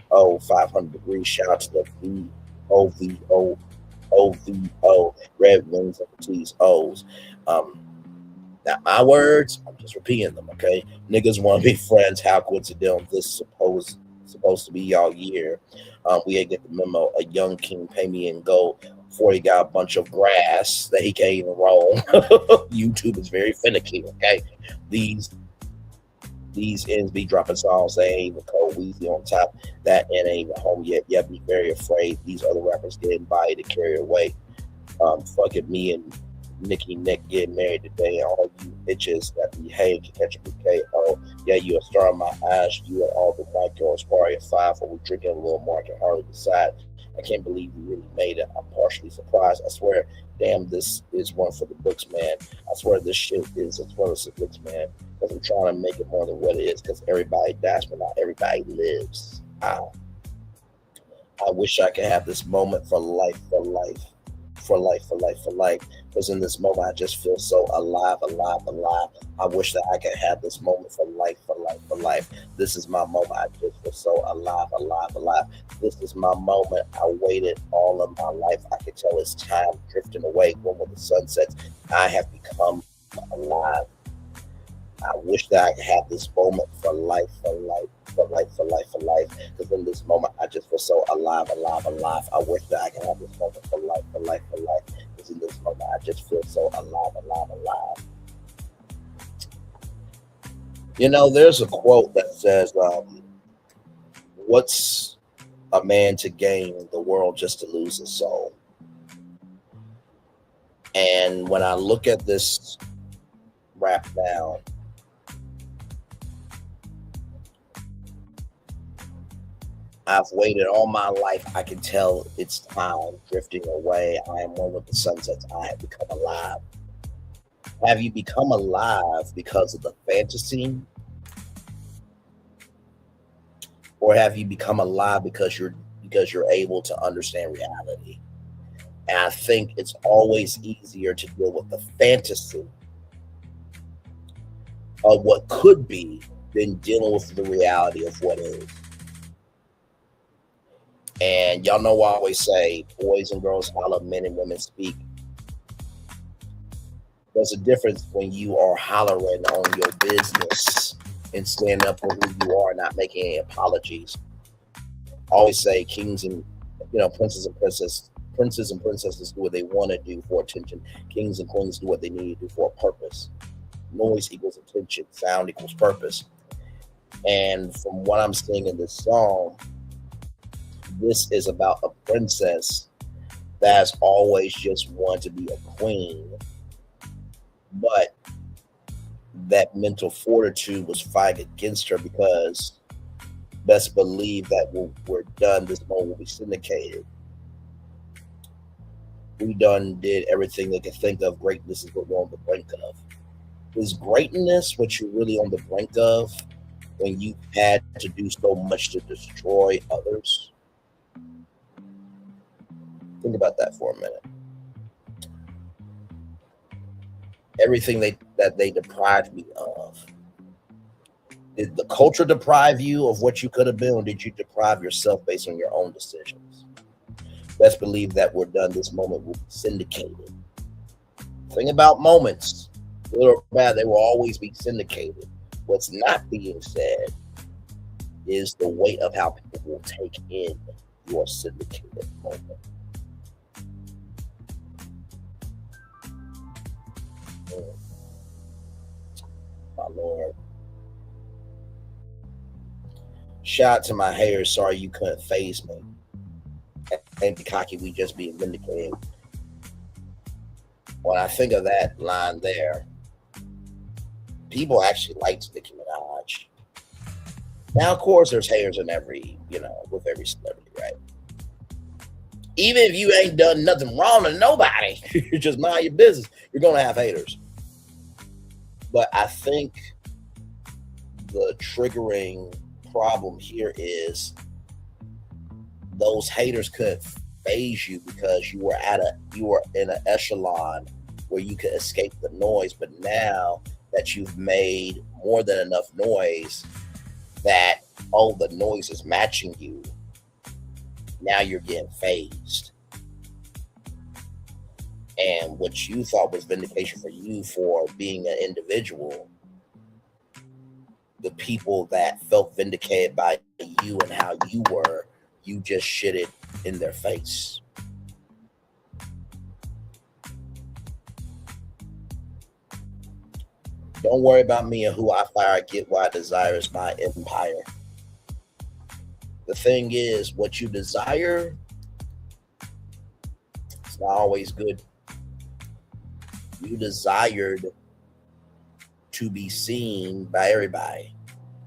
[SPEAKER 2] CEO, 500 degrees. Shout out to the OVO, Red Wings and T's O's. Not my words, I'm just repeating them, okay? Niggas want to be friends. How coincidental this supposed to be y'all year. We ain't get the memo. A young king pay me in gold before he got a bunch of grass that he can't even roll. YouTube is very finicky, okay? These ends be dropping songs. They ain't even cold. Weezy on top. That end ain't even home yet. Yeah, be very afraid. These other rappers getting by to carry away. Fucking me and Nick getting married today. All you bitches that behave to catch a bouquet. Oh, yeah, you a star in my eyes. You and all the white girls party at 5 while we drinking a little more. I can hardly decide. I can't believe you really made it. I'm partially surprised. I swear, damn, this is one for the books, man. I swear this shit is one for the books, man. Because I'm trying to make it more than what it is. Because everybody dies, but not everybody lives. I wish I could have this moment for life. Because in this moment, I just feel so alive. I wish that I could have this moment for life. This is my moment. I just feel so alive. This is my moment. I waited all of my life. I could tell it's time drifting away. When the sun sets, I have become alive. I wish that I could have this moment for life. Because in this moment, I just feel so alive. I wish that I could have this moment for life. Because in this moment, I just feel so alive. You know, there's a quote that says, what's a man to gain the world just to lose his soul? And when I look at this rap now, I've waited all my life. I can tell it's time drifting away. I am one with the sunsets. I have become alive. Have you become alive because of the fantasy? Or have you become alive because you're able to understand reality? And I think it's always easier to deal with the fantasy of what could be than dealing with the reality of what is. And y'all know I always say, boys and girls holler, men and women speak. There's a difference when you are hollering on your business and stand up for who you are, not making any apologies. I always say kings and princes and princesses Princes and princesses do what they want to do for attention. Kings and queens do what they need to do for a purpose. Noise equals attention. Sound equals purpose. And from what I'm seeing in this song, this is about a princess that's always just wanted to be a queen, but that mental fortitude was fighting against her because best believe that we're done. This moment will be syndicated. We done did everything they could think of. Greatness is what we're on the brink of. Is greatness what you're really on the brink of when you had to do so much to destroy others? Think about that for a minute. Everything that they deprived me of. Did the culture deprive you of what you could have been, or did you deprive yourself based on your own decisions? Best believe that we're done. This moment will be syndicated. Thing about moments, good or bad, they will always be syndicated. What's not being said is the weight of how people will take in your syndicated moment. My Lord. Shout out to my haters. Sorry you couldn't face me. Ain't the cocky, we just being vindicated. When I think of that line there, people actually liked Nicki Minaj. Now, of course, there's haters in every, with every celebrity, right? Even if you ain't done nothing wrong to nobody, you just mind your business, you're going to have haters. But I think the triggering problem here is those haters couldn't phase you because you were in an echelon where you could escape the noise. But now that you've made more than enough noise that the noise is matching you, now you're getting phased. And what you thought was vindication for you for being an individual, the people that felt vindicated by you and how you were, you just shit it in their face. Don't worry about me and who I fire, get what I desire is my empire. The thing is, what you desire, it's not always good. You desired to be seen by everybody,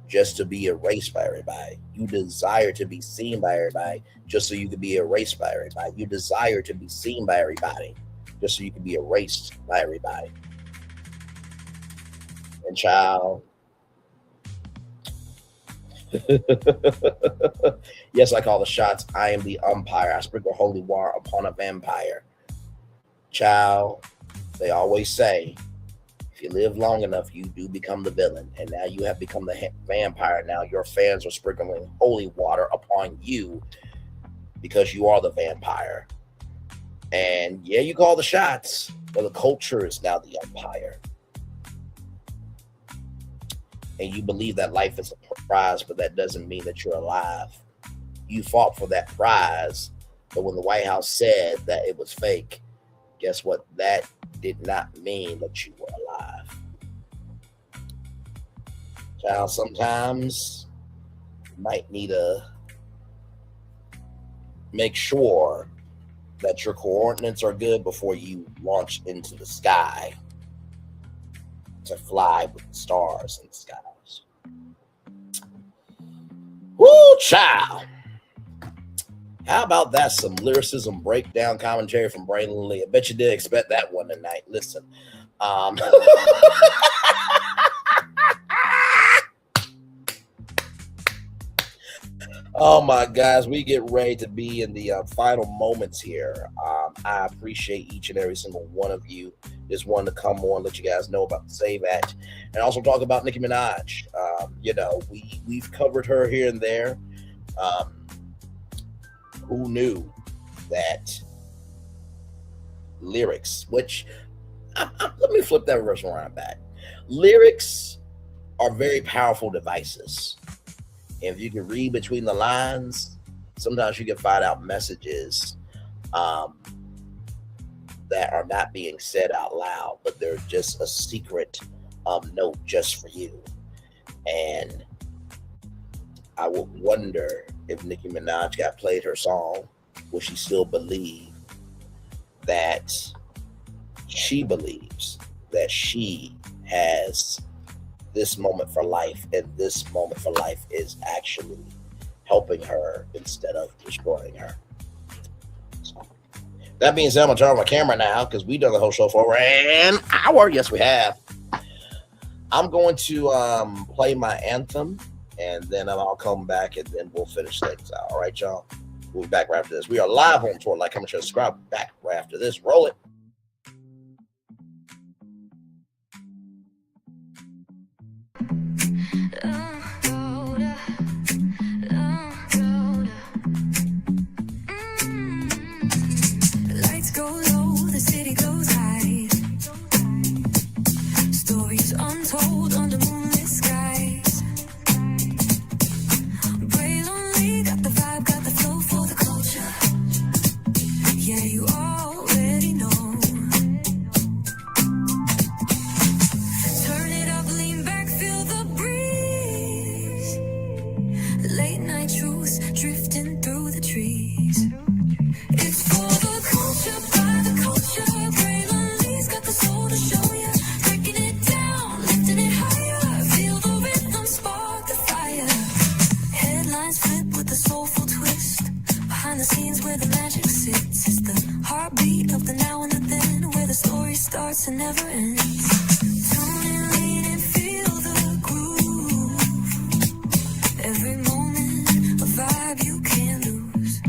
[SPEAKER 2] just to be erased by everybody. You desire to be seen by everybody, just so you could be erased by everybody. You desire to be seen by everybody, just so you could be erased by everybody. And child, yes, I call the shots. I am the umpire. I sprinkle holy water upon a vampire. Child, they always say, if you live long enough, you do become the villain. And now you have become the vampire. Now your fans are sprinkling holy water upon you because you are the vampire. And yeah, you call the shots, but the culture is now the umpire. And you believe that life is a prize, but that doesn't mean that you're alive. You fought for that prize, but when the White House said that it was fake, guess what? That did not mean that you were alive. Child, sometimes you might need to make sure that your coordinates are good before you launch into the sky to fly with the stars in the skies. Woo, child. How about that? Some lyricism breakdown commentary from Braylon Lee. I bet you did expect that one tonight. Listen. Oh my guys, we get ready to be in the final moments here. I appreciate each and every single one of you. Just wanted to come on, let you guys know about the Save Act, and also talk about Nicki Minaj. We've covered her here and there. Who knew that lyrics, which let me flip that reverse around back. Lyrics are very powerful devices. If you can read between the lines, sometimes you can find out messages um, that are not being said out loud, but they're just a secret note just for you. And I would wonder if Nicki Minaj got played her song, would she still believe that she believes that she has this moment for life, and this moment for life is actually helping her instead of destroying her. So, that being said, I'm gonna turn on my camera now because we've done the whole show for over an hour. Yes, we have. I'm going to play my anthem, and then I'll come back, and then we'll finish things out. All right, y'all. We'll be back right after this. We are live on tour. Like, comment, share, subscribe. Back right after this. Roll it.
[SPEAKER 1] Lights go low, the city goes high. Stories untold under moonlit skies. Pray lonely, got the vibe, got the flow for the culture. Yeah, you already know. Turn it up, lean back, feel the breeze. Late night truths drifting through the trees. It's for the culture, by the culture. Braylonly's got the soul to show ya. Breaking it down, lifting it higher. Feel the rhythm, spark the fire. Headlines flip with a soulful twist. Behind the scenes where the magic sits. It's the heartbeat of the now and the then, where the story starts and never ends. Tune in, lean in, feel the groove. Every moment, a vibe you can't lose.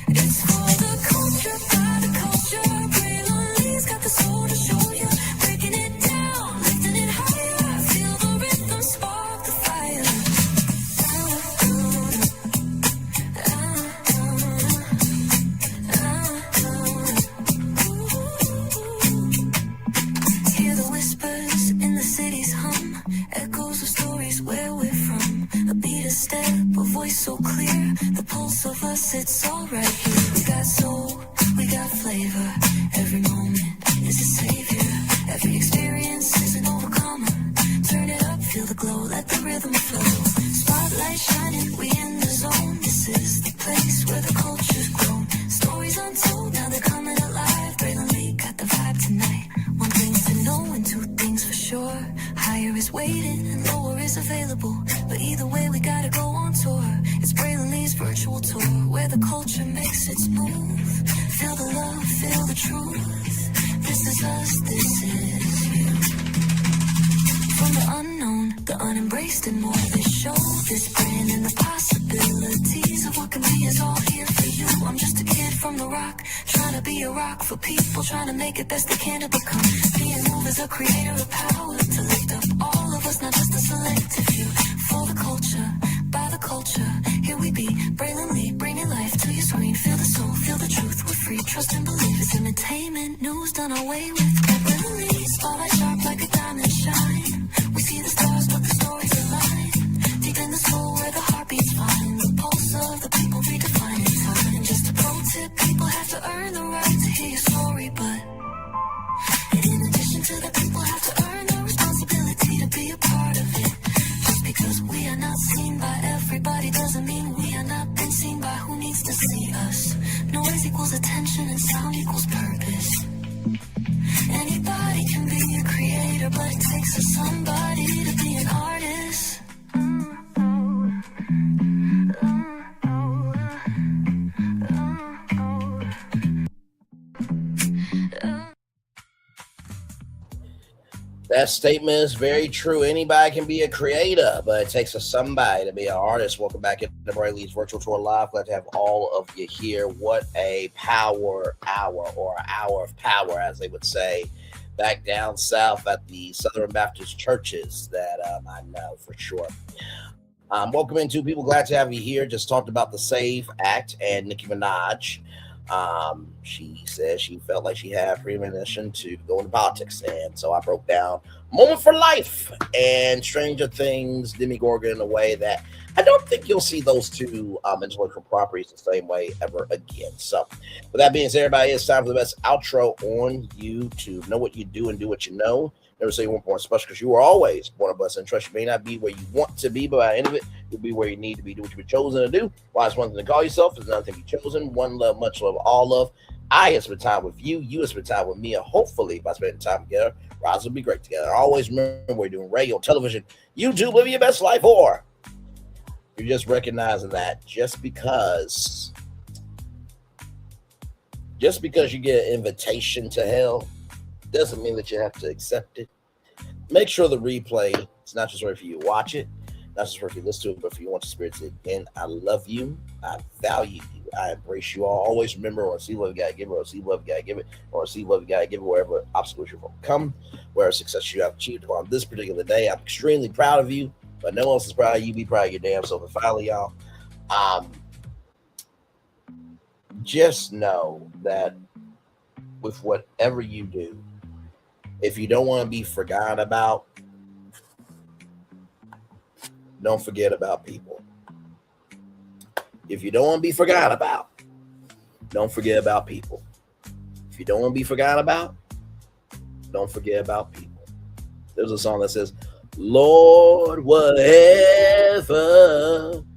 [SPEAKER 1] It's for the culture, by the culture. Braylonly's got the soul to show you. Breaking it down, lifting it higher. Feel the rhythm, spark the fire. Hear the whispers in the city's hum. Echoes of stories where we're from. A beat, a step, a voice so clear. The pulse of us, it's all right here. We got soul, we got flavor. Every moment is a savior. Every experience is an overcomer. Turn it up, feel the glow, let the rhythm flow. Spotlight shining, we in the zone. This is the place where the culture's grown. Stories untold, now they're coming alive. Braylonly got the vibe tonight. One thing to know and two things for sure. Higher is waiting and lower is available. But either way, we gotta go on tour. It's Braylonly's virtual tour, where the culture makes its move. Feel the love, feel the truth. This is us, this is you. From the unknown, the unembraced and more. This show, this brand, and the possibilities of what can be is all here for you. I'm just a kid from the rock, trying to be a rock for people, trying to make it best they can to become. Being moved as a creator of power to lift up all of us, not just a selective few. For the culture, by the culture, here we be. Braylonly, bringing life to your screen. Feel the soul, feel the truth. We're free, trust and believe. It's entertainment, news done away with. Braylonly, spotlight sharp like a diamond shine. We see the stars, but the stories align. Deep in the soul where the heartbeats find. The pulse of the people redefining time. And just a pro tip, people have to earn the right to hear your story, but in addition to that, people have to earn the responsibility to be a part of it. Just because we are not seen by everybody doesn't mean we are not been seen by who needs to see us. Noise equals attention and sound equals purpose. Anybody can be a creator, but it takes a somebody to be an artist.
[SPEAKER 2] That statement is very true. Anybody can be a creator, but it takes a somebody to be an artist. Welcome back into Braylonly's Virtual Tour Live. Glad to have all of you here. What a power hour, or hour of power, as they would say, back down south at the Southern Baptist churches that I know for sure. Welcome into people. Glad to have you here. Just talked about the SAVE Act and Nicki Minaj. She said she felt like she had premonition to go into politics, and so I broke down moment for life and Stranger Things, Demogorgon, in a way that I don't think you'll see those two intellectual properties the same way ever again. So, with that being said, everybody, it's time for the best outro on YouTube. Know what you do and do what you know. Never say you weren't born special, because you are always born a blessing. Trust you may not be where you want to be, but by the end of it, you'll be where you need to be. Do what you've been chosen to do. Why it's one thing to call yourself, is another thing to be chosen. One love, much love, all love. I have spent time with you. You have spent time with me. And hopefully, by spending time together, Roz will be great together. Always remember, we're doing radio, television, YouTube, living your best life, or you're just recognizing that just because you get an invitation to hell doesn't mean that you have to accept it. Make sure the replay is not just right for you to watch it, not just right for you to listen to it, but for you to want to experience it again. I love you. I value you. I embrace you all. Always remember, or see love, you gotta give it, or see love, you gotta give it, or see love, you gotta give it, wherever obstacles you overcome, where success you have achieved on this particular day. I'm extremely proud of you, but no one else is proud of you. Be proud of your damn self. And finally, y'all, just know that with whatever you do, if you don't want to be forgotten about, don't forget about people. If you don't want to be forgotten about, don't forget about people. If you don't want to be forgotten about, don't forget about people. There's a song that says, Lord, whatever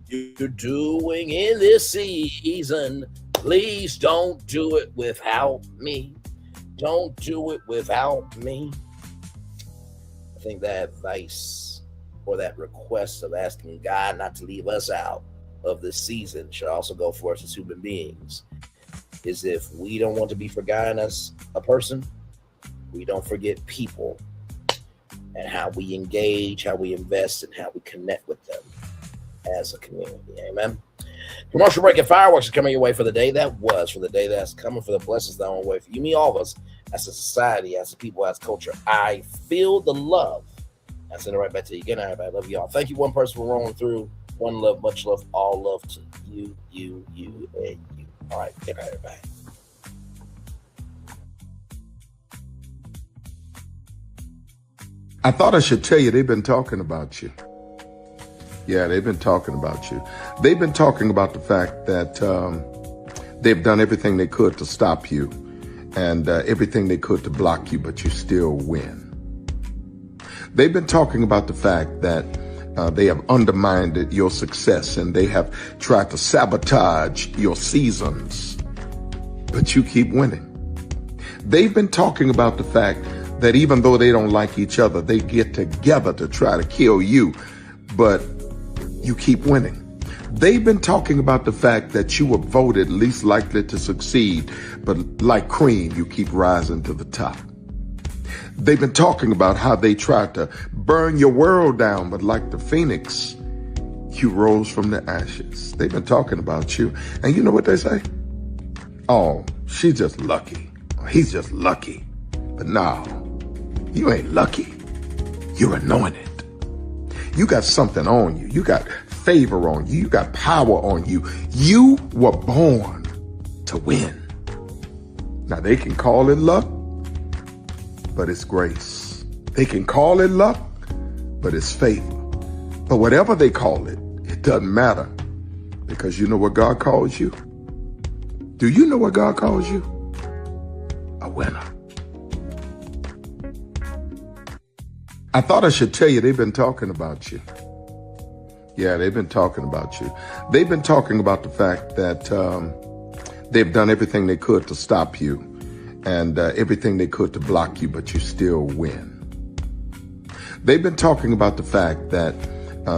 [SPEAKER 2] you're doing in this season, please don't do it without me. Don't do it without me. I think that advice, or that request of asking God not to leave us out of this season, should also go for us as human beings. Is if we don't want to be forgotten as a person, we don't forget people, and how we engage, how we invest, and how we connect with them as a community. Amen. Commercial break and fireworks are coming your way for the day that was, for the day that's coming, for the blessings that are on the way for you, me, all of us, as a society, as a people, as culture. I feel the love. I send it right back to you. Good night, everybody. Love you all. Thank you, one person, for rolling through. One love, much love, all love to you, and you. All right, good night, everybody.
[SPEAKER 4] I thought I should tell you, they've been talking about you. Yeah, they've been talking about you. They've been talking about the fact that they've done everything they could to stop you, and everything they could to block you, but you still win. They've been talking about the fact that they have undermined your success, and they have tried to sabotage your seasons, but you keep winning. They've been talking about the fact that even though they don't like each other, they get together to try to kill you, but you keep winning. They've been talking about the fact that you were voted least likely to succeed, but like cream, you keep rising to the top. They've been talking about how they tried to burn your world down, but like the phoenix, you rose from the ashes. They've been talking about you. And you know what they say? Oh, she's just lucky. He's just lucky. But no, you ain't lucky. You're anointed. You got something on you. You got favor on you. You got power on you. You were born to win. Now, they can call it luck, but it's grace. They can call it luck, but it's favor. But whatever they call it, it doesn't matter, because you know what God calls you? Do you know what God calls you? A winner. I thought I should tell you, they've been talking about you. Yeah, they've been talking about you. They've been talking about the fact that they've done everything they could to stop you, and everything they could to block you, but you still win. They've been talking about the fact that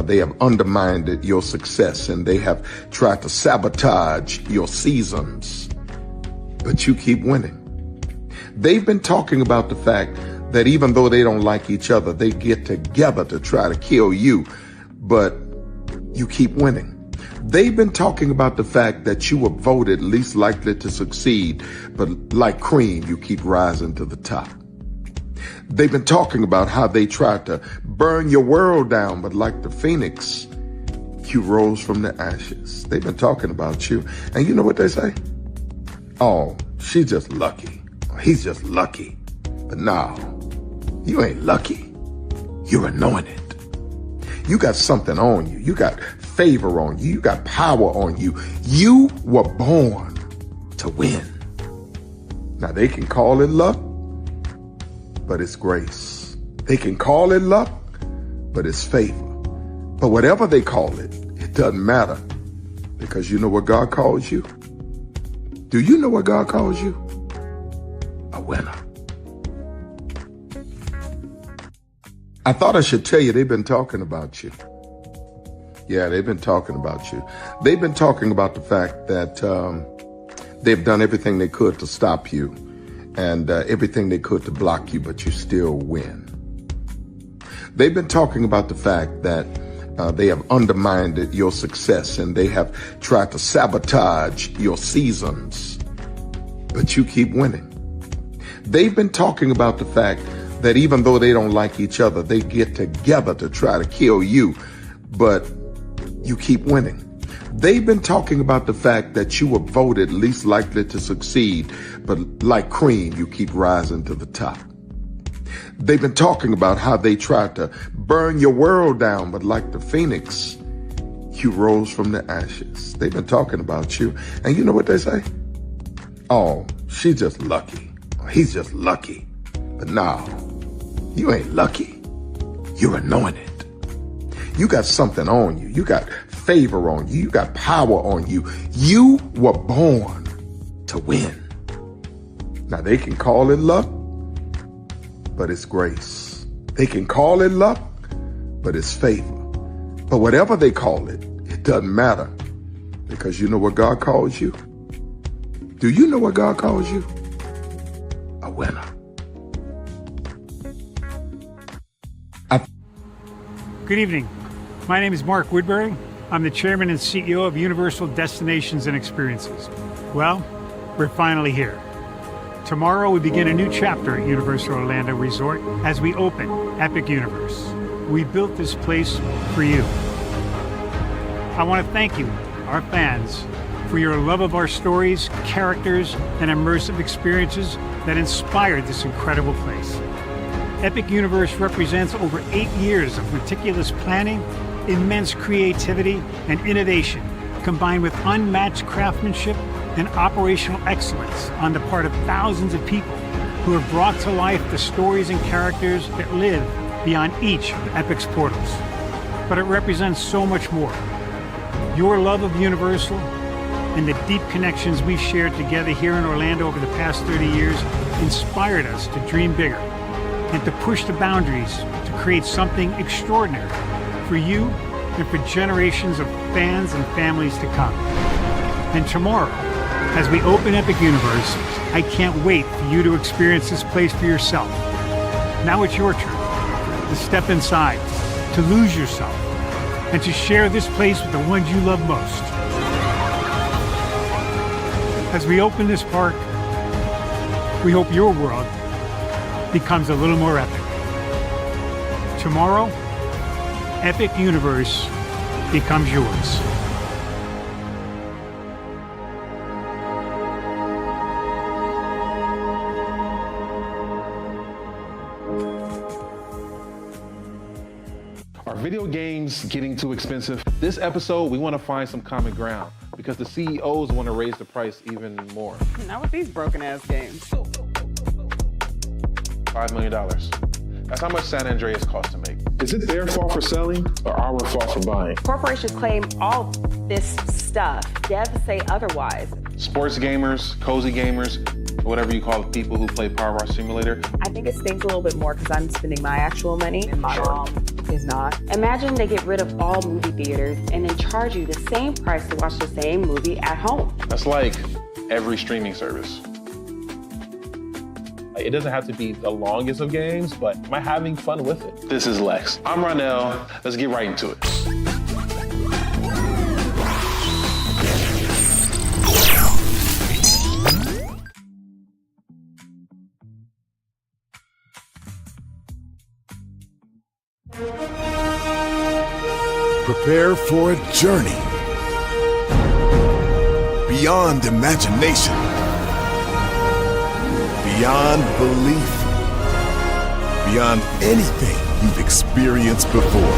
[SPEAKER 4] they have undermined your success, and they have tried to sabotage your seasons, but you keep winning. They've been talking about the fact that even though they don't like each other, they get together to try to kill you, but you keep winning. They've been talking about the fact that you were voted least likely to succeed, but like cream, you keep rising to the top. They've been talking about how they tried to burn your world down, but like the phoenix, you rose from the ashes. They've been talking about you. And you know what they say? Oh, she's just lucky. He's just lucky. But no, you ain't lucky. You're anointed. You got something on you. You got favor on you. You got power on you. You were born to win. Now, they can call it luck, but it's grace. They can call it luck, but it's favor. But whatever they call it, it doesn't matter, because you know what God calls you? Do you know what God calls you? A winner. I thought I should tell you, they've been talking about you. Yeah, they've been talking about you. They've been talking about the fact that they've done everything they could to stop you and everything they could to block you, but you still win. They've been talking about the fact that they have undermined your success and they have tried to sabotage your seasons, but you keep winning. They've been talking about the fact that even though they don't like each other, they get together to try to kill you, but you keep winning. They've been talking about the fact that you were voted least likely to succeed, but like cream, you keep rising to the top. They've been talking about how they tried to burn your world down, but like the phoenix, you rose from the ashes. They've been talking about you. And you know what they say? Oh, she's just lucky. He's just lucky. But no, you ain't lucky. You're anointed. You got something on you. You got favor on you. You got power on you. You were born to win. Now, they can call it luck, but it's grace. They can call it luck, but it's favor. But whatever they call it, it doesn't matter, because you know what God calls you? Do you know what God calls you? A winner.
[SPEAKER 5] Good evening. My name is Mark Woodbury. I'm the chairman and CEO of Universal Destinations and Experiences. Well, we're finally here. Tomorrow we begin a new chapter at Universal Orlando Resort as we open Epic Universe. We built this place for you. I want to thank you, our fans, for your love of our stories, characters, and immersive experiences that inspired this incredible place. Epic Universe represents over 8 years of meticulous planning, immense creativity, and innovation, combined with unmatched craftsmanship and operational excellence on the part of thousands of people who have brought to life the stories and characters that live beyond each of Epic's portals. But it represents so much more. Your love of Universal and the deep connections we've shared together here in Orlando over the past 30 years inspired us to dream bigger and to push the boundaries to create something extraordinary for you and for generations of fans and families to come. And tomorrow, as we open Epic Universe, I can't wait for you to experience this place for yourself. Now it's your turn to step inside, to lose yourself, and to share this place with the ones you love most. As we open this park, we hope your world becomes a little more epic. Tomorrow, Epic Universe becomes yours.
[SPEAKER 6] Are video games getting too expensive? This episode, we want to find some common ground because the CEOs want to raise the price even more.
[SPEAKER 7] Not with these broken ass games.
[SPEAKER 6] $5 million. That's how much San Andreas costs to make.
[SPEAKER 8] Is it their fault for selling or our fault for buying?
[SPEAKER 9] Corporations claim all this stuff. Devs say otherwise.
[SPEAKER 6] Sports gamers, cozy gamers, whatever you call the people who play Power Wash Simulator.
[SPEAKER 9] I think it stings a little bit more because I'm spending my actual money and my mom is not. Imagine they get rid of all movie theaters and then charge you the same price to watch the same movie at home.
[SPEAKER 6] That's like every streaming service. It doesn't have to be the longest of games, but am I having fun with it? This is Lex. I'm Ronell. Let's get right into it.
[SPEAKER 10] Prepare for a journey beyond imagination, beyond belief, beyond anything you've experienced before.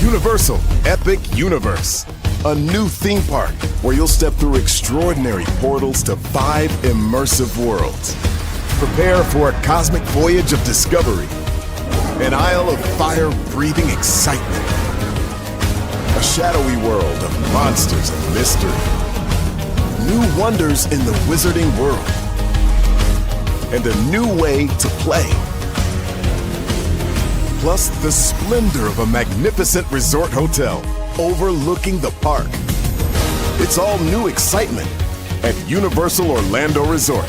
[SPEAKER 10] Universal Epic Universe, a new theme park where you'll step through extraordinary portals to 5 immersive worlds. Prepare for a cosmic voyage of discovery, an isle of fire-breathing excitement, a shadowy world of monsters and mystery, new wonders in the wizarding world, and a new way to play. Plus the splendor of a magnificent resort hotel overlooking the park. It's all new excitement at Universal Orlando Resort.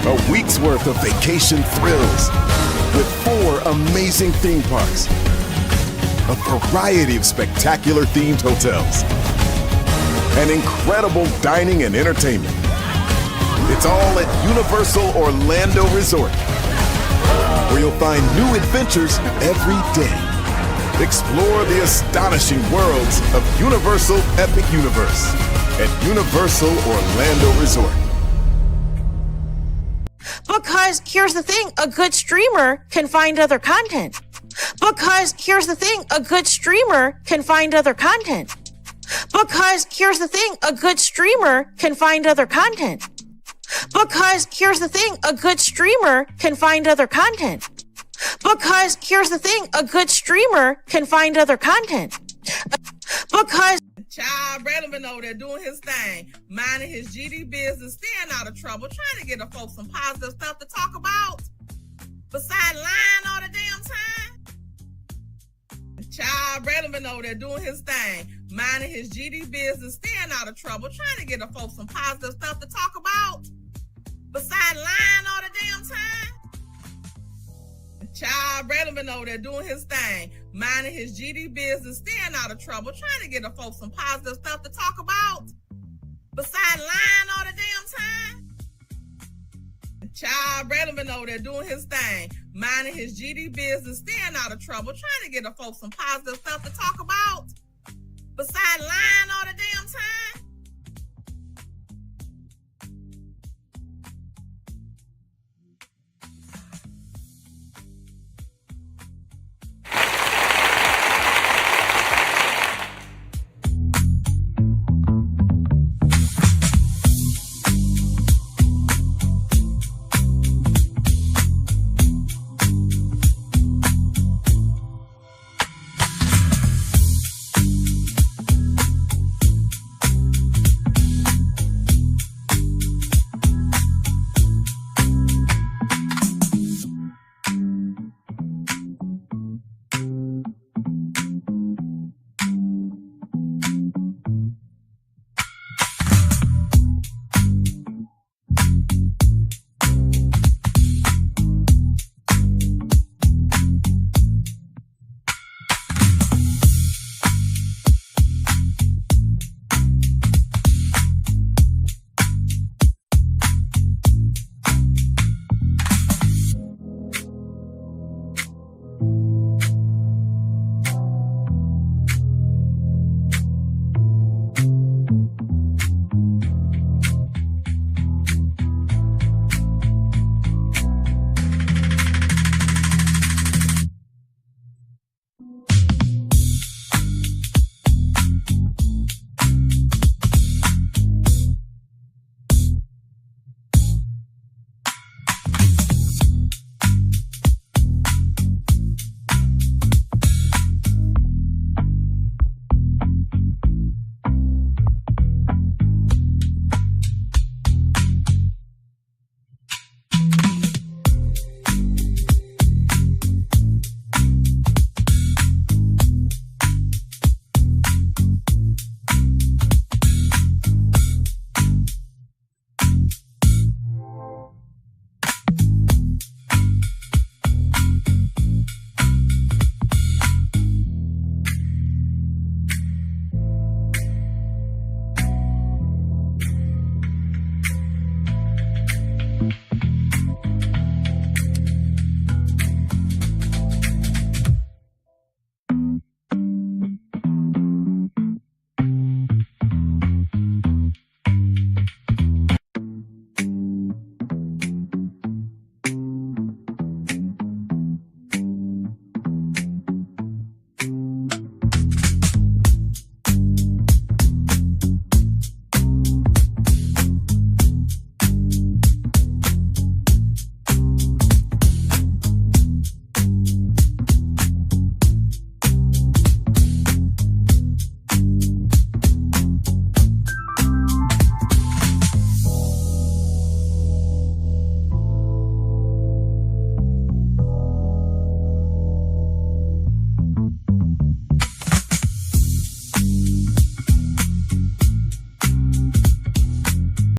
[SPEAKER 10] A week's worth of vacation thrills with 4 amazing theme parks, a variety of spectacular themed hotels, and incredible dining and entertainment. It's all at Universal Orlando Resort, where you'll find new adventures every day. Explore the astonishing worlds of Universal Epic Universe at Universal Orlando Resort.
[SPEAKER 11] Because here's the thing, a good streamer can find other content. Because here's the thing, a good streamer can find other content. Because here's the thing, a good streamer can find other content. Because here's the thing, a good streamer can find other content. Because here's the thing, a good streamer can find other content. Because
[SPEAKER 12] Child Redman over there doing his thing, minding his GD business, staying out of trouble, trying to get the folks some positive stuff to talk about. Besides lying all the damn time. Child Redman over there doing his thing, minding his GD business, staying out of trouble, trying to get the folks some positive stuff to talk about. Besides lying all the damn time. Child Redman over there doing his thing, minding his GD business, staying out of trouble, trying to get the folks some positive stuff to talk about. Besides lying all the damn time. Child Redman over there doing his thing, minding his GD business, staying out of trouble, trying to get the folks some positive stuff to talk about. Besides lying all the damn time.